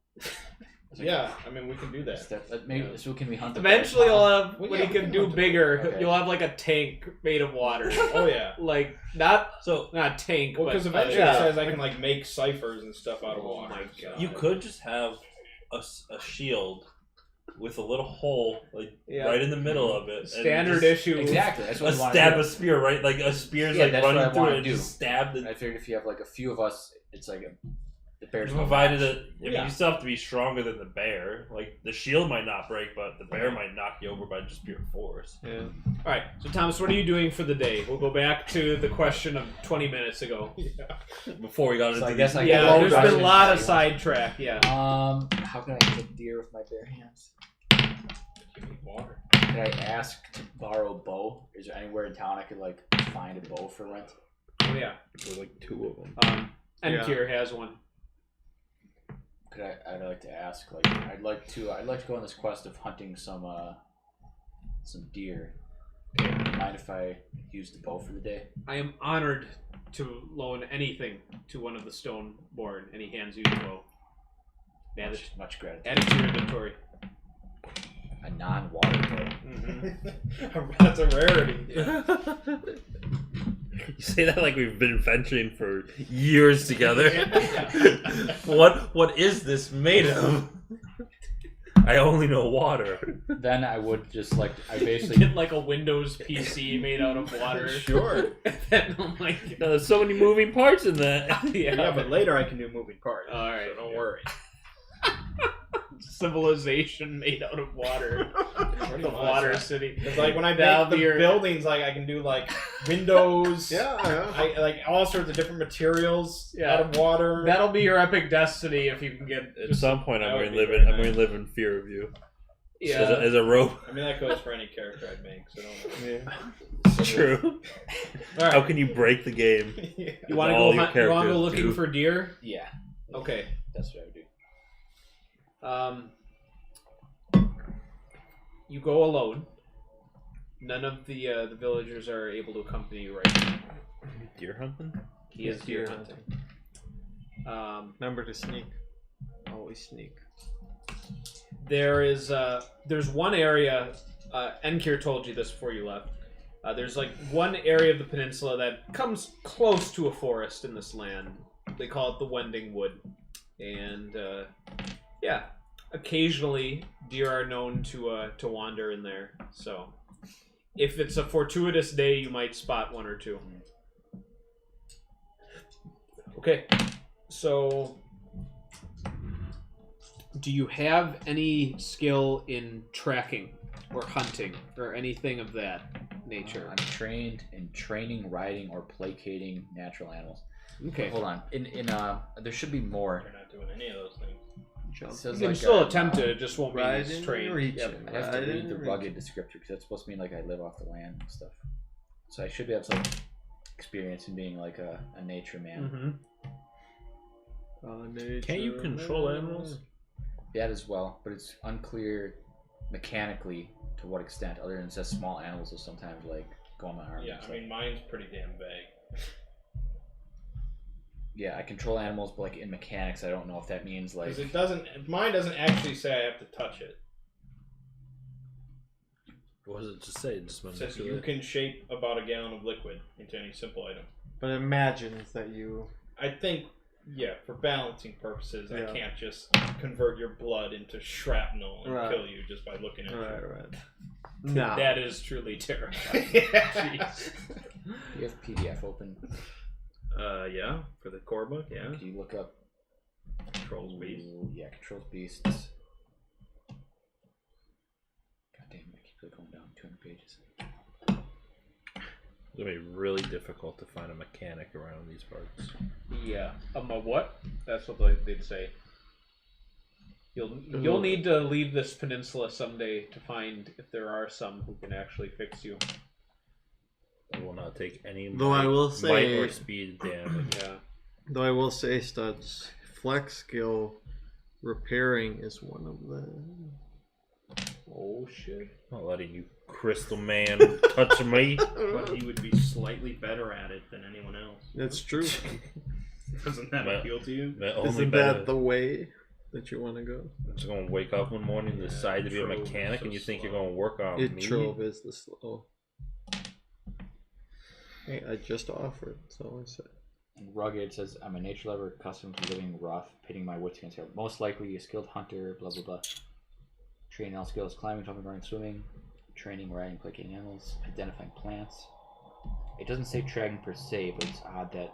It's like, yeah. I mean, we can do that. Maybe so can we hunt the Eventually, bear? you'll have Well, when yeah, you we can can do hunt it. bigger. Okay. You'll have like a tank made of water, Oh yeah. like not So tank, Well, but because eventually yeah. it says I can like make ciphers and stuff out of Oh water. my God. you could just have a shield with a little hole like Yeah. right in the middle of it. and standard just issue. Exactly. That's what A we want stab to a do. spear, right? Like a spear's Yeah, like that's what I running through wanna it and do. just stab And I the. figured if you have like a few of us, it's like the bear's no Provided match. it, I mean, Yeah. you still have to be stronger than the bear. Like the shield might not break, but the bear might knock you over by just pure force. Yeah. All right, so Thomas, what are you doing for the day? We'll go back to the question of 20 minutes ago. Before we got into So I these- guess I Yeah, can- there's been a lot of sidetrack. Yeah. How can I hit a deer with my bare hands? Water. Could I ask to borrow a bow? Is there anywhere in town I could like find a bow for rent? Oh yeah. There's like 2 of them. Enkir has one. I'd like to ask. Like, I'd like to go on this quest of hunting some deer. Mind if I use the bow for the day? I am honored to loan anything to one of the Stoneborn, and he hands you the bow. Add it, Much gratitude. add it to your inventory. A non-water bow. Mm-hmm. That's a rarity. You say that like we've been venturing for years together. What is this made of? I only know water. Then I would just like Get like a Windows PC made out of water. Sure. Then, oh my God. There's so many moving parts in that. Yeah, but later I can do moving parts. All right, so don't yeah. worry. Civilization made out of water. The water city. It's like when I That'll make be the your- buildings, like I can do like windows. Yeah. I like all sorts of different materials Yeah. out of water. That'll be your epic destiny if you can get. At some point, That I'm would going be to very live nice. in fear of you. as a rope. I mean, that goes for any character I'd make, so don't. Yeah. True. All right. How can you break the game? Yeah. You want to all go? your You want to go characters looking do. for deer? Yeah, Okay. that's what I would do. You go alone. None of the villagers are able to accompany you right now. Deer hunting? He is deer hunting. Remember to sneak. Always sneak. There's one area. Enkir told you this before you left. There's like one area of the peninsula that comes close to a forest in this land. They call it the Wending Wood, and yeah, occasionally deer are known to wander in there. So, if it's a fortuitous day, you might spot one or two. Okay, so do you have any skill in tracking or hunting or anything of that nature? I'm trained in training, riding, or placating natural animals. Okay. Hold on. In there should be more. You're not doing any of those things. It You says can like, still attempt it, it just won't be as Riding, trained. reaching. I have to read riding, the reaching. rugged descriptor because that's supposed to mean like I live off the land and stuff. So I should be able to like experience in being like a nature man. Mm-hmm. Can't you control animals? That as well, but it's unclear mechanically to what extent. Other than it says small animals will sometimes like go on my arm. Yeah, and I stuff. mean, mine's pretty damn vague. Yeah, I control animals, but like in mechanics, I don't know if that means like. Because it doesn't. Mine doesn't actually say I have to touch it. What does it just say? It just It says you can shape about a gallon of liquid into any simple item. But it imagines that you. I think, yeah, for balancing purposes, I Yeah. can't just convert your blood into shrapnel and Right. kill you just by looking at Right. No. That is truly terrifying. you. Jeez. You have PDF open. Yeah, for the core book, yeah. Can you look up Controls beast. Ooh, yeah, controls beasts. God damn, I keep going down 200 pages. It's gonna be really difficult to find a mechanic around these parts. Yeah. A what? That's what they'd say. You'll need to leave this peninsula someday to find if there are some who can actually fix you. I will not take any Though I will say- might or speed damage. Yeah. Though I will say, Studs, flex skill repairing is one of them. Oh shit. I'm not letting you crystal man touch me. But he would be slightly better at it than anyone else. That's true. Doesn't that Well, appeal to you? The only Isn't better. that the way that you want to go? I'm just gonna wake up one morning and decide to be a Trove mechanic, so and you think slow. you're gonna work on It me? Trove is the slow. Hey, I just offered, so I said. And rugged says, I'm a nature lover accustomed to living rough, pitting my wits against hell. Most likely a skilled hunter, blah blah blah. Training all skills, climbing, jumping, running, swimming, training, riding, placating animals, identifying plants. It doesn't say tracking per se, but it's odd that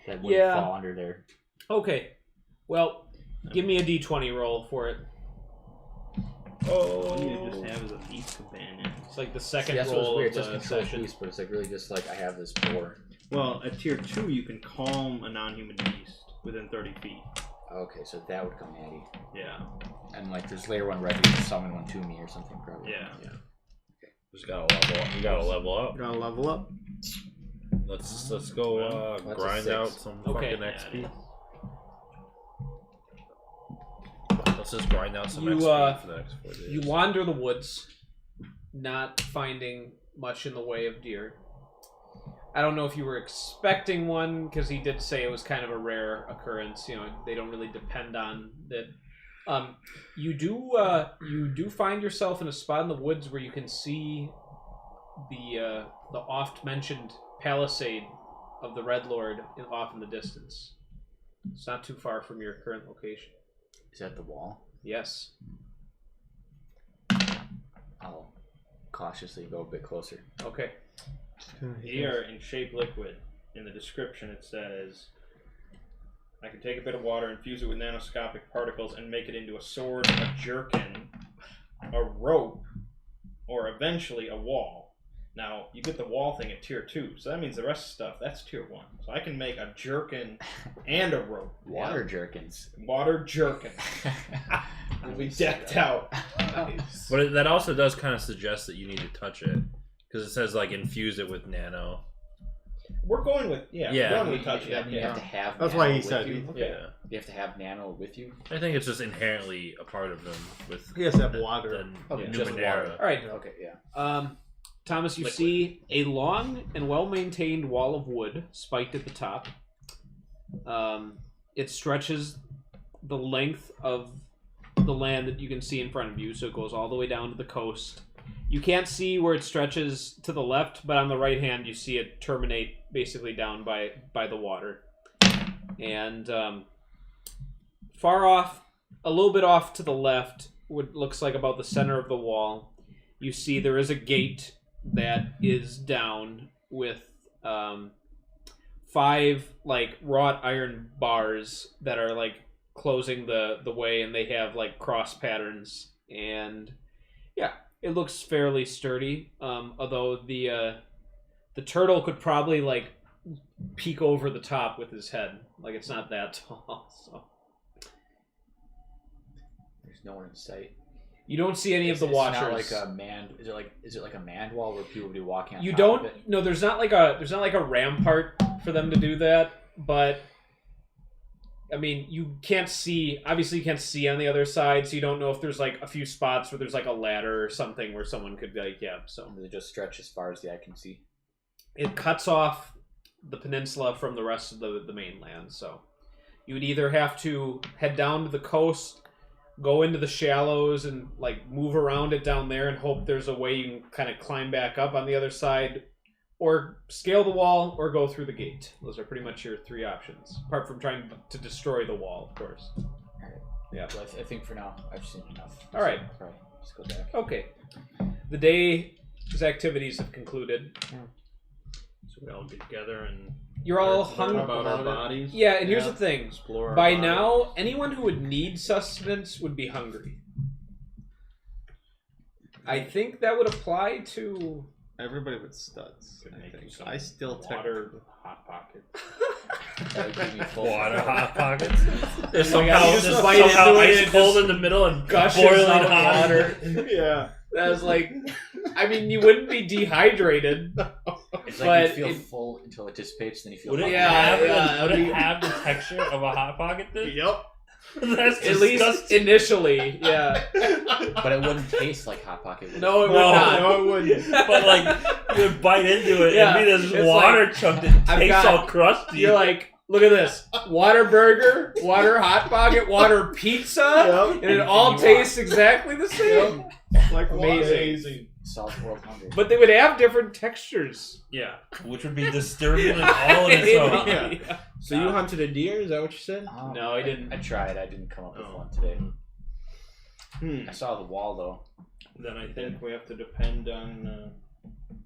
that would Yeah. fall under there. Okay. Well, give me a d20 roll for it. All you just have is a beast companion. It's like the See, second that's what's roll weird. of It says the control session. beast, but it's like really just like I have this boar. Well, at tier 2, you can calm a non-human beast within 30 feet. Okay, so that would come handy. Yeah. And like there's later one ready to summon one to me or something probably. Yeah. Just gotta level up. You gotta level up. Gotta level up. Let's go That's a grind 6. out some Okay. fucking XP. Let's just grind out some You, XP for the next 4 days. You wander the woods, not finding much in the way of deer. I don't know if you were expecting one, because he did say it was kind of a rare occurrence. You know, they don't really depend on that. You do find yourself in a spot in the woods where you can see the oft mentioned palisade of the Red Lord off in the distance. It's not too far from your current location. Is that the wall? Yes. I'll cautiously go a bit closer. Okay. Here, in shape liquid, in the description it says, I can take a bit of water, infuse it with nanoscopic particles, and make it into a sword, a jerkin, a rope, or eventually a wall. Now, you get the wall thing at tier 2, so that means the rest of the stuff, that's tier 1. So I can make a jerkin and a rope. Water jerkins. Water jerkin. We'll be decked out. But that also does kind of suggest that you need to touch it because it says like infuse it with nano. We're going with Yeah. We're going with touch. You have to have. That's nano why he with said. You. Yeah. You have to have nano with you. I think it's just inherently a part of them with. He has to have water. Okay, just water. All right. Okay, yeah. Thomas, you Liquid. see a long and well-maintained wall of wood spiked at the top. It stretches the length of the land that you can see in front of you, so it goes all the way down to the coast. You can't see where it stretches to the left, but on the right hand you see it terminate basically down by the water. And far off, a little bit off to the left, what looks like about the center of the wall, you see there is a gate that is down with 5 like wrought iron bars that are like closing the way, and they have like cross patterns, and yeah, it looks fairly sturdy. Although the turtle could probably like peek over the top with his head. Like it's not that tall. So There's no one in sight. you don't see any of the It's watchers. not like a manned. Is it like a manned wall where people would be walking on You top don't. of it? No, there's not like a rampart for them to do that. But I mean, you can't see. Obviously, you can't see on the other side, so you don't know if there's like a few spots where there's like a ladder or something where someone could be like, yeah. So Or does it just stretch as far as the eye can see? it cuts off the peninsula from the rest of the mainland. So you would either have to head down to the coast, go into the shallows, and like move around it down there and hope there's a way you can kind of climb back up on the other side, or scale the wall, or go through the gate. Those are pretty much your 3 options, apart from trying to destroy the wall, of course. Yeah. Well, I think for now I've seen enough. All right. Probably just go back. Okay. The day's activities have concluded. So we all get together and You're all Talk hungry. about our bodies. Yeah, and here's Yeah. the thing. Explore our By bodies. now, anyone who would need sustenance would be hungry. I think that would apply to... Everybody with studs. Could I make think. you some I still water hot pocket. That would give me full Water hot pockets. There's Oh my God, somehow, you just there's bite somehow into it ice and cold just in the middle and gushes boiling out hot water. Yeah. That was like... I mean, you wouldn't be dehydrated. It's But like you feel it- full until it dissipates, then you feel. Would it, hungry. would it have the texture of a hot pocket then? Yep. That's At least disgusting. initially, yeah. But it wouldn't taste like hot pocket. would it? No, it would No, not. No, it wouldn't. But like, you would bite into it Yeah, and be this it's water like, chunk that I've tastes got- all crusty. You're like, look at this. Water burger, water hot pocket, water pizza, Yep. and it all tastes exactly the same. Like Amazing. Solve world hunger. But they would have different textures. yeah, which would be disturbing in all of its own. Yeah. So you hunted a deer? Is that what you said? No, I didn't. I tried. I didn't come up with Oh. one today. Hmm. I saw the wall though. Then I think we have to depend on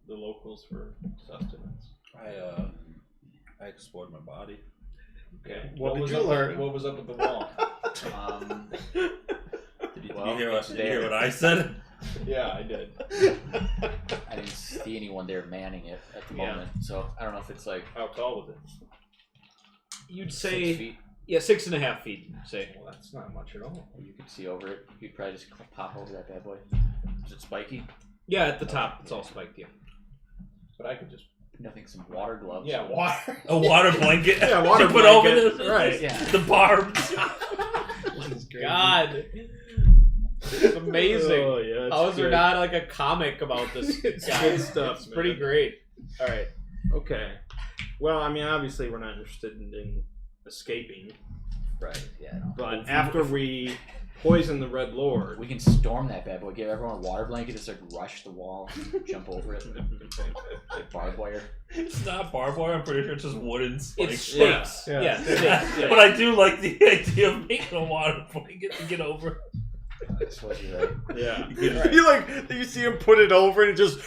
the locals for sustenance. I explored my body. Okay. What did was you up learn? What was up with the wall? Did you, Well, did you it's hear there. what I said? Yeah, I did. I didn't see anyone there manning it at the Yeah. moment, so I don't know if it's like How tall was it? You'd 6 say, feet. yeah, 6.5 feet. Say, Well, that's not much at all. You could see over it. You'd probably just pop over that bad boy. Is it spiky? yeah, at the top, it's all spiked. Yeah. But I could just. Nothing. Some water gloves. Yeah, water. A water blanket. Yeah, water to put over blanket. this. Right. Yeah. The barbs. This is crazy. God, it's amazing. Oh, yeah, it's How is there good. not like a comic about this? It's guy? good stuff, It's pretty man. great. All right. Okay. Well, I mean, obviously, we're not interested in escaping. Right. Yeah. No. But after we poison the Red Lord, We can storm that bad boy. Give everyone a water blanket. Just like rush the wall, jump over it, like barbed wire. It's not barbed wire. I'm pretty sure it's just wooden spikes. It's stakes. Yeah. Yeah, stakes. Yeah. But I do like the idea of making a water blanket to get over. I suppose you're right. yeah. You like you see him put it over and it just.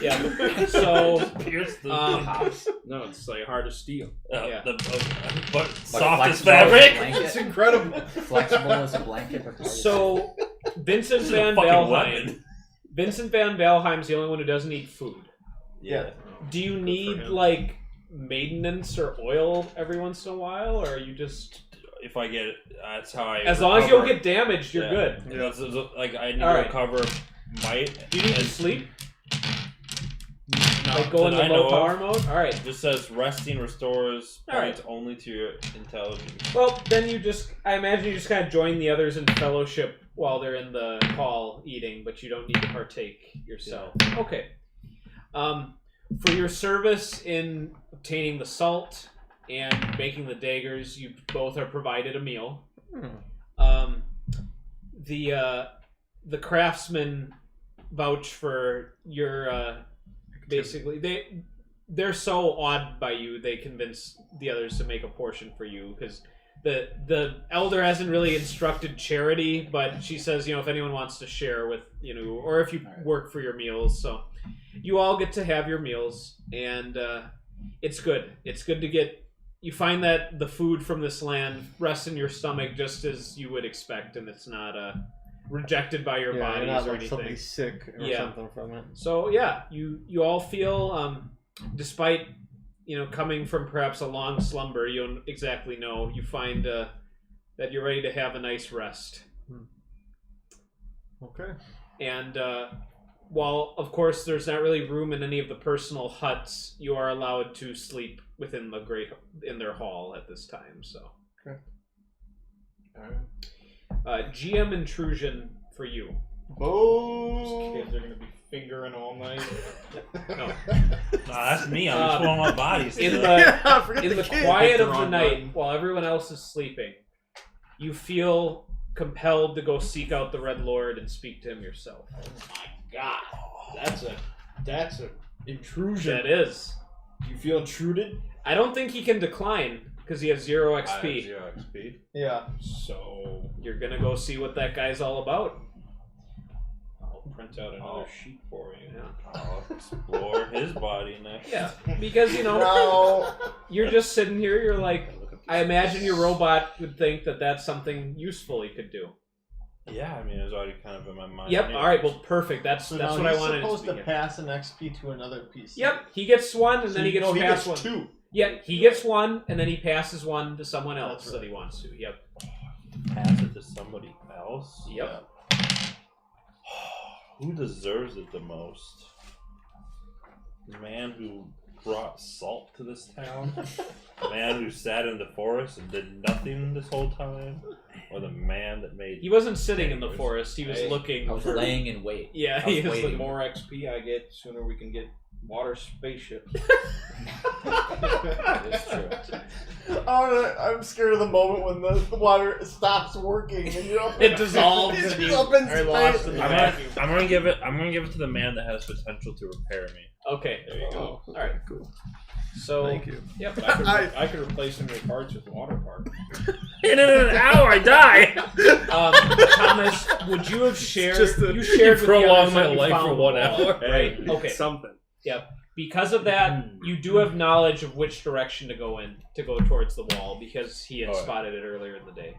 Yeah. So, Pierce the Pops. No, it's like hard as steel. Yeah. but soft as flexible as a fabric. blanket. It's incredible. Flexible as a blanket. But so Vincent This is a Van fucking Valheim. weapon. Vincent Van Valheim's the only one who doesn't eat food. Yeah. Do you for need him. like maintenance or oil every once in a while, or are you just if I get that's how I. As long as you don't recover. get damaged, you're good. Yeah, like I need All to right. recover might. Do you need to and sleep? not Like go that into I know low power of. mode? Alright. It just says resting restores All right. points only to your intelligence. Well, then I imagine you just kind of join the others in fellowship while they're in the hall eating, but you don't need to partake yourself. Okay. For your service in obtaining the salt and making the daggers, you both are provided a meal. The craftsmen vouch for your basically they're so awed by you they convince the others to make a portion for you because the elder hasn't really instructed charity, but she says if anyone wants to share with or if you work for your meals, so you all get to have your meals, and it's good to get. You find that the food from this land rests in your stomach just as you would expect, and it's not rejected by your bodies you're not or like anything. somebody sick or something from it. So you all feel, despite coming from perhaps a long slumber, you don't exactly know. You find that you're ready to have a nice rest. Okay. And while of course there's not really room in any of the personal huts, you are allowed to sleep within in their hall at this time. So. Okay. GM intrusion for you. Boom. Kids are gonna be fingering all night. No. No, that's me. I'm just pulling my bodies. In still. the kid. quiet Hit the of the wrong night, button. while everyone else is sleeping, you feel compelled to go seek out the Red Lord and speak to him yourself. Oh my god, that's a intrusion. That is. You feel intruded? I don't think he can decline because he has 0 I have XP. 0 XP. Yeah. So You're gonna go see what that guy's all about. I'll print out another sheet for you. I'll explore his body next. Yeah, because No. you're just sitting here. You're like, I imagine your robot would think that that's something useful he could do. Yeah, I mean, it was already kind of in my mind. Yep. anyways. All right. Well, perfect. That's So what now I he's wanted. supposed to speak of. pass an XP to another piece. Yep. He gets one, and So then he gets he past gets one. 2. Yeah, he gets one, and then he passes one to someone else That's that right. he wants to. Yep. Pass it to somebody else. Yep. Who deserves it the most? The man who brought salt to this town? The man who sat in the forest and did nothing this whole time? Or the man that made... He wasn't sitting in the Anyways. forest. He was Hey, looking. I was for... laying in wait. Yeah, I was he was waiting. The looking. more XP I get, the sooner we can get water spaceships. It's true. I'm scared of the moment when the water stops working and you're up It dissolves It's and you up in are lost space. in the I'm vacuum. gonna give it to the man that has potential to repair me. Okay. There you go. All right. Cool. So. Thank you. Yep. I could replace some of your parts with water parts. In an hour, I die! Thomas, would you have shared? Just to you shared with the prolong others my that you life for found 1 the wall, hour. right? Hey, Okay. Something. Because of that, you do have knowledge of which direction to go towards the wall because he had Alright. spotted it earlier in the day.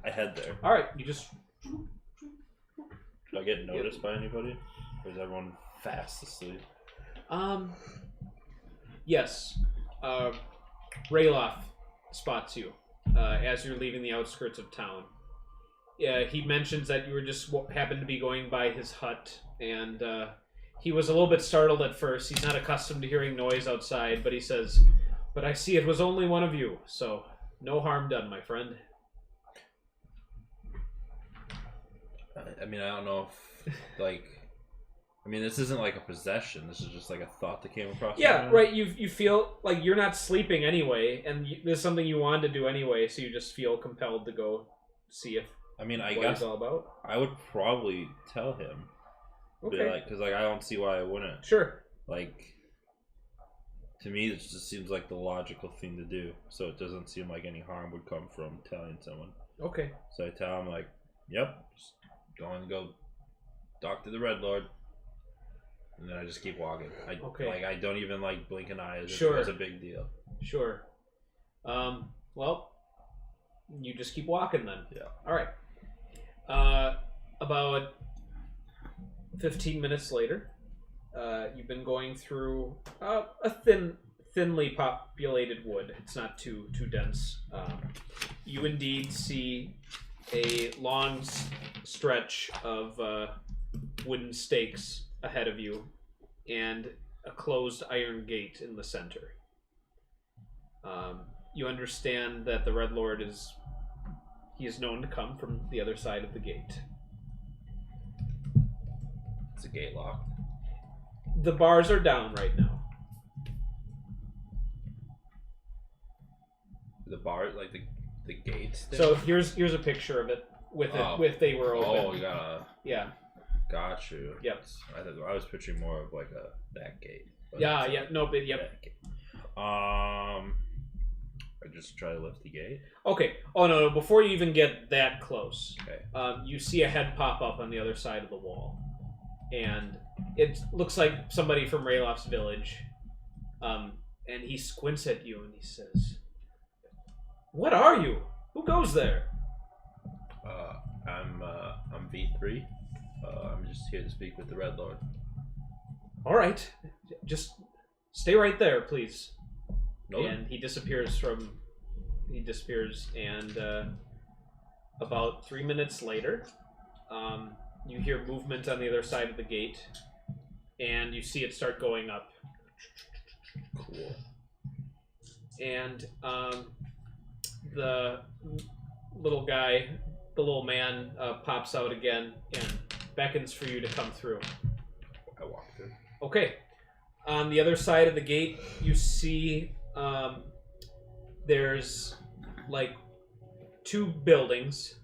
I head there. All right, you just Do I get noticed by anybody? Or is everyone fast asleep? yes. Rayloff spots you as you're leaving the outskirts of town. He mentions that you were just happened to be going by his hut, and he was a little bit startled at first. He's not accustomed to hearing noise outside, but he says, "But I see it was only one of you, so no harm done, my friend." I mean, I don't know if, this isn't like a possession. This is just like a thought that came across my Yeah, mind. right. You feel like you're not sleeping anyway, and there's something you wanted to do anyway, so you just feel compelled to go see if I mean, I what guess it's all about. I would probably tell him. Okay, Because I don't see why I wouldn't. sure. To me, it just seems like the logical thing to do. So it doesn't seem like any harm would come from telling someone. Okay. So I tell him, yep, just going to go talk to the Red Lord. And then I just keep walking. Okay. I don't even blink an eye as if Sure. it was a big deal. Sure. Well, you just keep walking then. Yeah. All right. About 15 minutes later, you've been going through a thinly populated wood. It's not too dense. You indeed see a long stretch of wooden stakes ahead of you, and a closed iron gate in the center. You understand that the Red Lord is known to come from the other side of the gate. Is the gate locked? The bars are down right now. The bar, like the gates. So here's a picture of it with they were open. Oh, you gotta. Yeah. Got you. Yep. I was picturing more of like that gate. But Yeah. No. But yep. that gate. I just try to lift the gate. Okay. Oh no! Before you even get that close, Okay. you see a head pop up on the other side of the wall, and it looks like somebody from Raylof's village. And he squints at you and he says, "What are you? Who goes there?" I'm V3. I'm just here to speak with the Red Lord. All right, just stay right there, please. Nope. And he disappears, and about 3 minutes later, you hear movement on the other side of the gate, and you see it start going up. Cool. And the little guy, the little man, pops out again and beckons for you to come through. I walk through. Okay. On the other side of the gate, you see there's like 2 buildings.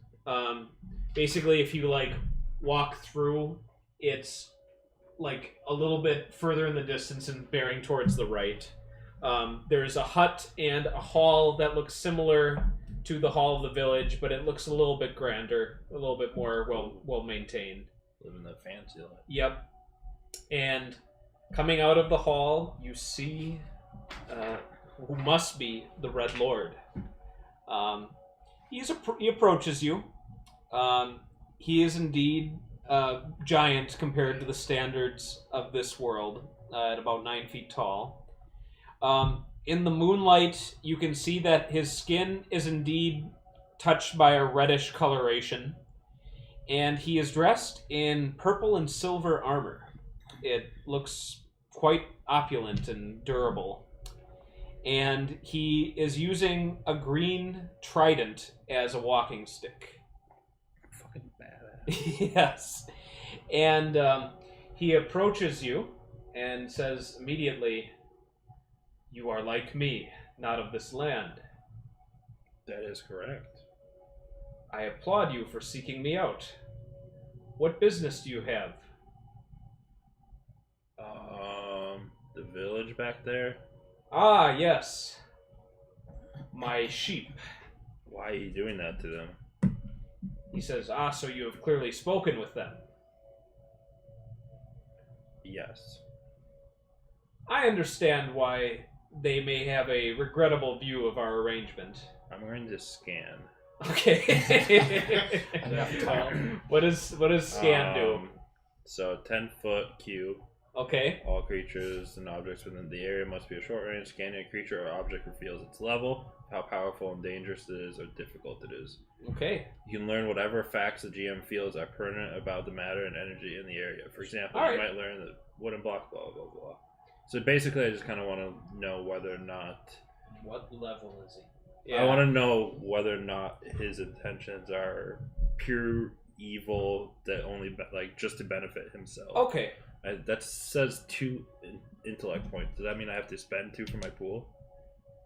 Basically, if you like walk through, it's like a little bit further in the distance and bearing towards the right. There's a hut and a hall that looks similar to the hall of the village, but it looks a little bit grander, a little bit more well maintained. Living the fancy life. Yep. And coming out of the hall, you see who must be the Red Lord. He approaches you. He is indeed giant compared to the standards of this world, at about 9 feet tall. In the moonlight, you can see that his skin is indeed touched by a reddish coloration, and he is dressed in purple and silver armor. It looks quite opulent and durable. And he is using a green trident as a walking stick. Fucking badass. Yes. And he approaches you and says immediately, "You are like me, not of this land. That is correct. I applaud you for seeking me out. What business do you have?" The village back there. "Ah, yes. My sheep." Why are you doing that to them? He says, "Ah, so you have clearly spoken with them." Yes. "I understand why they may have a regrettable view of our arrangement." I'm going to scan. Okay. Enough time. What does scan do? So 10-foot cube. Okay. All creatures and objects within the area must be a short range. Scanning a creature or object reveals its level, how powerful and dangerous it is, or difficult it is. Okay. You can learn whatever facts the GM feels are pertinent about the matter and energy in the area. For example, All you right. might learn that wooden block, blah, blah, blah. So basically, I just kind of want to know whether or not... What level is he? I want to know whether or not his intentions are pure evil that only, like, just to benefit himself. Okay. That says 2 intellect points. Does that mean I have to spend 2 for my pool?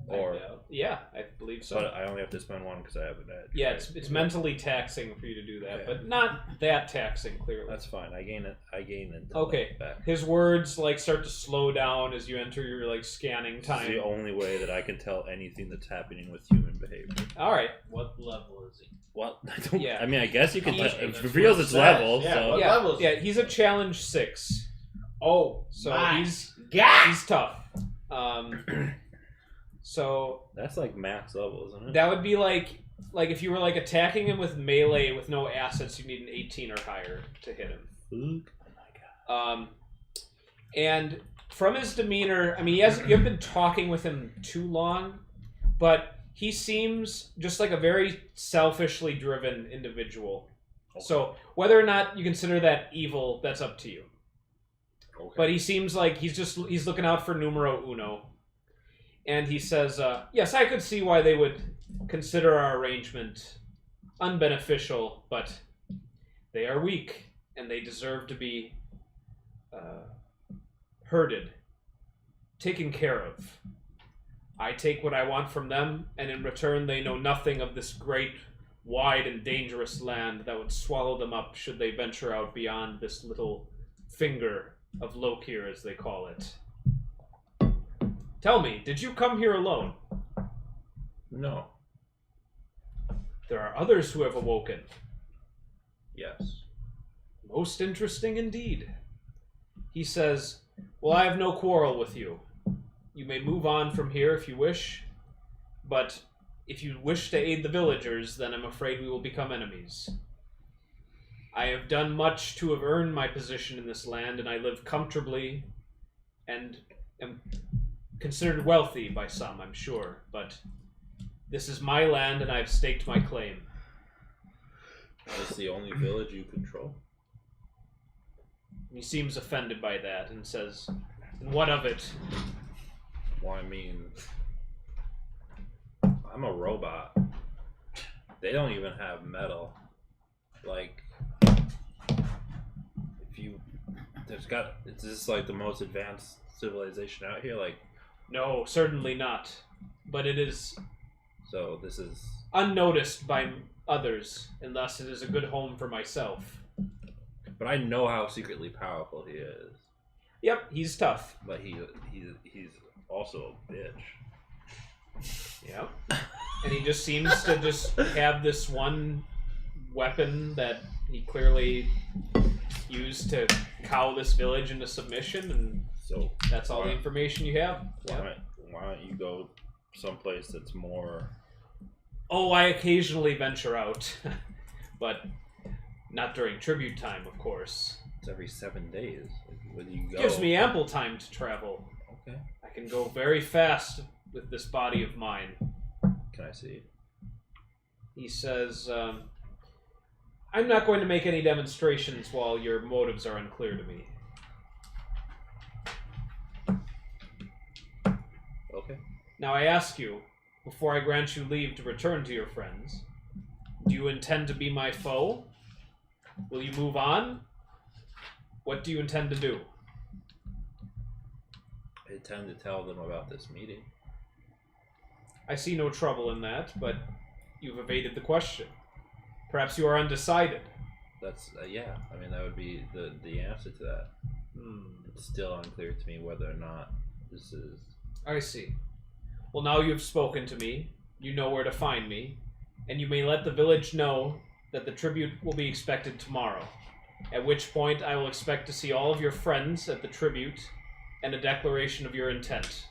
Or... Yeah, I believe so. But I only have to spend 1 because I have an edge. Yeah, right? it's mentally taxing for you to do that, Okay. but not that taxing, clearly. That's fine. I gain it. Okay. Back. His words like start to slow down as you enter your like scanning This is time. the only way that I can tell anything that's happening with human behavior. All right. What level is he? What? I don't. Yeah. I mean, I guess you can. He- Tell, it that's reveals what it its says. level. Yeah, So what yeah, level is yeah, he's a challenge 6, Oh, so my he's God. tough. So that's like max level, isn't it? that would be like if you were like attacking him with melee with no assets, you need an 18 or higher to hit him. Fuck. And from his demeanor, I mean, you haven't been talking with him too long, but he seems just like a very selfishly driven individual. Okay. So whether or not you consider that evil, that's up to you. Okay. But he seems like he's looking out for numero uno. And he says, yes, I could see why they would consider our arrangement unbeneficial, but they are weak, and they deserve to be herded, taken care of. I take what I want from them, and in return they know nothing of this great, wide, and dangerous land that would swallow them up should they venture out beyond this little finger of Lokir, as they call it. Tell me, did you come here alone? No. There are others who have awoken. Yes. Most interesting indeed. He says, well, I have no quarrel with you. You may move on from here if you wish, but if you wish to aid the villagers, then I'm afraid we will become enemies. I have done much to have earned my position in this land, and I live comfortably and am considered wealthy by some, I'm sure, but this is my land and I've staked my claim. That's the only village you control? He seems offended by that and says, and what of it? Well, I mean, I'm a robot. They don't even have metal. Like, if you, is this like the most advanced civilization out here? Like, No, certainly not. But it is so this is unnoticed by others, and thus it is a good home for myself. But I know how secretly powerful he is. Yep, he's tough. But he's also a bitch. Yep. And he just seems to just have this one weapon that he clearly used to cow this village into submission, and So that's all the information you have. why don't you go someplace that's more? Oh, I occasionally venture out, but not during tribute time, of course. It's every 7 days. Where do you go? Gives me ample time to travel. Okay. I can go very fast with this body of mine. Can I see? He says, I'm not going to make any demonstrations while your motives are unclear to me. Okay. Now I ask you, before I grant you leave to return to your friends, do you intend to be my foe? Will you move on? What do you intend to do? I intend to tell them about this meeting. I see no trouble in that, but you've evaded the question. Perhaps you are undecided. That's yeah. I mean, that would be the answer to that. It's still unclear to me whether or not this is. I see. Well, now you've spoken to me. You know where to find me, and you may let the village know that the tribute will be expected tomorrow. At which point, I will expect to see all of your friends at the tribute, and a declaration of your intent.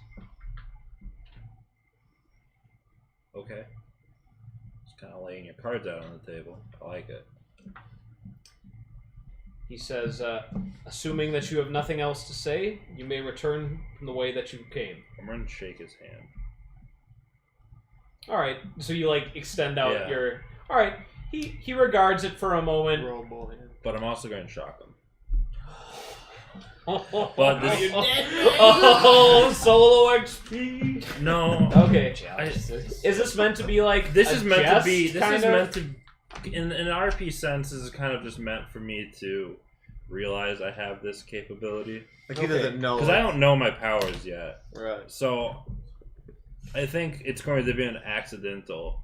Okay. Just kind of laying your cards out on the table. I like it. He says, assuming that you have nothing else to say, you may return from the way that you came. I'm going to shake his hand. Alright, so you, extend out Yeah. your... Alright, he regards it for a moment. Robo hand. But I'm also going to shock him. But this- Oh, solo XP! No. Okay. Challenges. Is this meant to be This a is meant to be. jest, This kind is of? meant to. In an RP sense, this is kind of just meant for me to realize I have this capability. Like he doesn't know. Because I don't know my powers yet. Right. So I think it's going to be an accidental.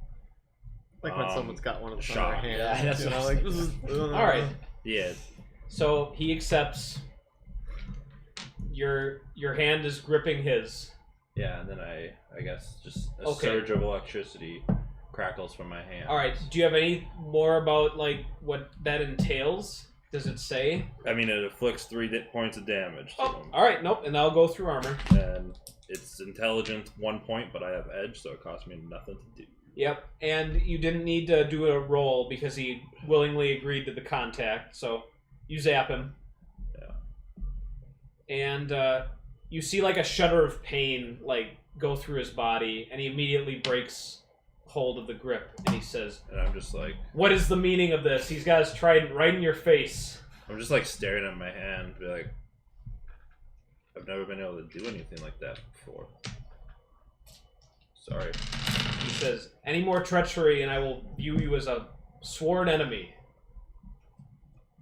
Like when someone's got one of the shock. other hand. Yeah, that's you what know, I was like this is. Alright. Yeah. So he accepts. Your hand is gripping his. Yeah, and then I guess just a Okay. surge of electricity crackles from my hand. Alright, do you have any more about, what that entails? Does it say? I mean, it inflicts 3 points of damage to Oh, him. alright, nope, and I'll go through armor. And it's intelligence 1 point, but I have edge, so it costs me nothing to do. Yep, and you didn't need to do a roll because he willingly agreed to the contact, so you zap him. Yeah. And you see like a shudder of pain like go through his body, and he immediately breaks hold of the grip, and he says, And I'm just like, "What is the meaning of this?" He's got his trident right in your face. I'm just like staring at my hand, be like, I've never been able to do anything like that before. Sorry. He says, "Any more treachery, and I will view you as a sworn enemy."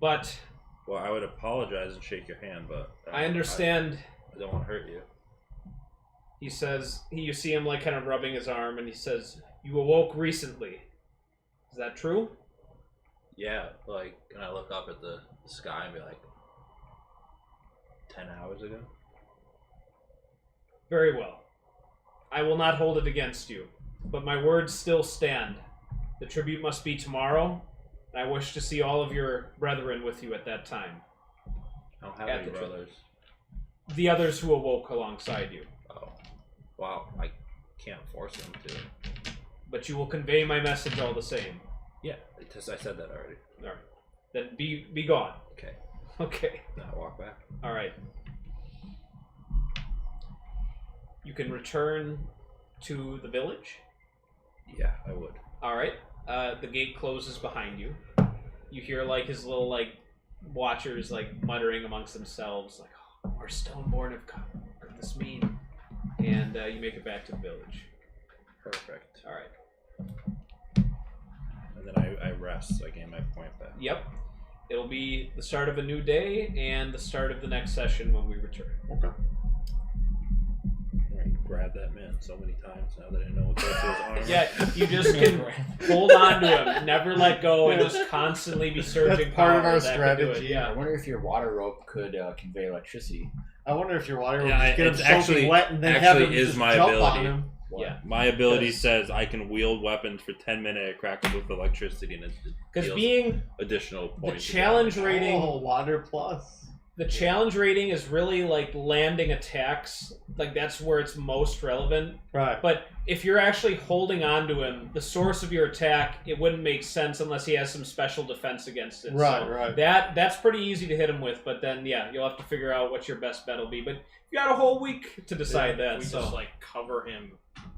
But Well, I would apologize and shake your hand, but I understand. I don't want to hurt you. He says, you see him like kind of rubbing his arm, and he says, "You awoke recently. Is that true?" Yeah, like, and I look up at the sky and be like, 10 hours ago? Very well. I will not hold it against you, but my words still stand. The tribute must be tomorrow, and I wish to see all of your brethren with you at that time. I don't have At any the brothers. The others who awoke alongside you. Oh. Wow, I can't force them to. But you will convey my message all the same. Yeah, I said that already. All right. Then be gone. Okay. Okay. Now walk back. All right. You can return to the village. Yeah, I would. All right. The gate closes behind you. You hear like his little like watchers like muttering amongst themselves, like, "Oh, more Stoneborn have come. What does this mean?" And you make it back to the village. Perfect. All right. And then I rest. I gain my point back. Yep. It'll be the start of a new day and the start of the next session when we return. Okay. I'm going to grab that man so many times now that I know what goes to his arm. Yeah, you just can hold on to him, never let go, and just constantly be surging That's part of power. our That could do it, strategy. Yeah. I wonder if your water rope could convey electricity. I wonder if your water will Yeah, just get him it's soaking actually- wet and then actually have him is just my jump ability. on him. What? Yeah. My ability Yes. says I can wield weapons for 10 minutes, crack them with electricity, and it Because deals being additional the points. challenge rating, Oh, water plus. the challenge rating is really like landing attacks. Like that's where it's most relevant. Right. But if you're actually holding on to him, the source of your attack, it wouldn't make sense unless he has some special defense against it. Right, So right. That's pretty easy to hit him with, but then yeah, you'll have to figure out what your best bet will be. But you got a whole week to decide that. We So just like cover him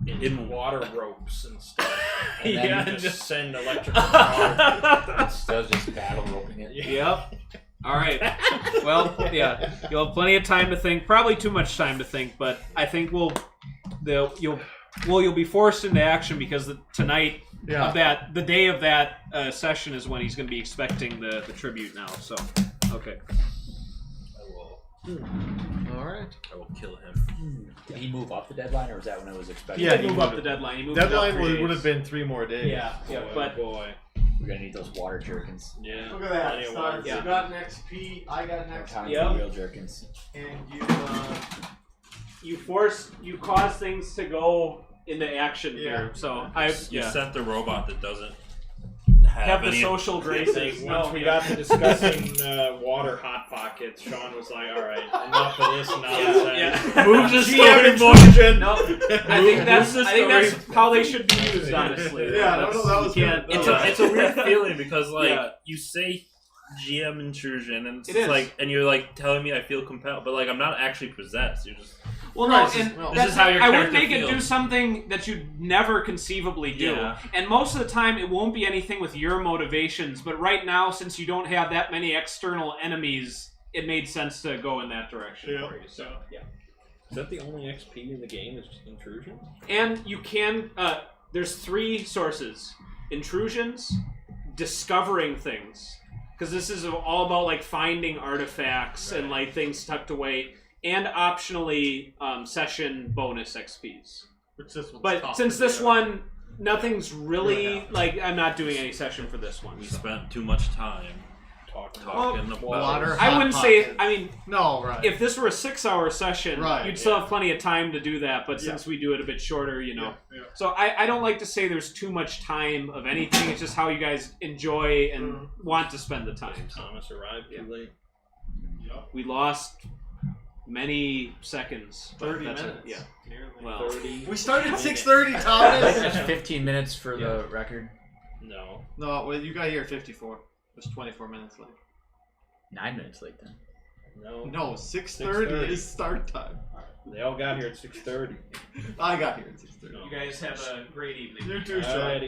in water ropes and stuff, and then Yeah, you just just- send electrical power. Instead of just battle roping it. Yep. All right. Well, yeah, you'll have plenty of time to think. Probably too much time to think, but I think you'll be forced into action because tonight of that, the day of that session is when he's going to be expecting the tribute now. So, okay. All right. I will kill him. Did he move up the deadline, or was that when it was expected? Yeah, He moved up the deadline. He moved it up Deadline 3 would days. have been 3 more days. Yeah, yeah, but boy, We're gonna need those water jerkins. yeah. Look at that. Plenty of Starts. water. Yeah. You got an XP. I got an No XP. time Yep. for real jerkins. And you cause things to go into action Yeah. here. So You sent the robot that doesn't have the any social graces. Once we got to discussing water hot pockets, Sean was like, "All right, enough of this nonsense." Yeah. Move the GM storyboard. intrusion. No, I think that's how they should be used, honestly. Yeah, That's- no, that was you can't- good. It's a weird feeling because like Yeah. you say GM intrusion and It is. like and you're like telling me I feel compelled, but like I'm not actually possessed. You're just Well, no, Right, and well, this is how your I wouldn't character make it do feels. something that you'd never conceivably do. Yeah. And most of the time, it won't be anything with your motivations. But right now, since you don't have that many external enemies, it made sense to go in that direction Yeah. for you. So, yeah. Is that the only XP in the game? Is just intrusion? And you can, there's 3 sources. Intrusions, discovering things. Because this is all about, like, finding artifacts and, like, things tucked away. And optionally, session bonus XPs. which this one's But tough since to this do. one, nothing's really, Really like, I'm not doing any session for this one. we So. spent too much time talking about water. I wouldn't say, Hot I mean, No, right. if this were a 6-hour session, Right, you'd still have plenty of time to do that, but Yeah. since we do it a bit shorter, you know. Yeah. So I don't like to say there's too much time of anything, it's just how you guys enjoy and want to spend the time. So Thomas arrived too late. we lost many seconds. but 30 that's it. minutes. Yeah. Nearly Well, 30. We started 6:30, Thomas. That's 15 minutes for the record. No. No, well, you got here at 54. It was 24 minutes late. 9 minutes late then. No. No, 6:30 6:30. is start time. Alright. They all got here at 6:30. I got here at 6:30. You guys have a great evening. You too, All Sean. right.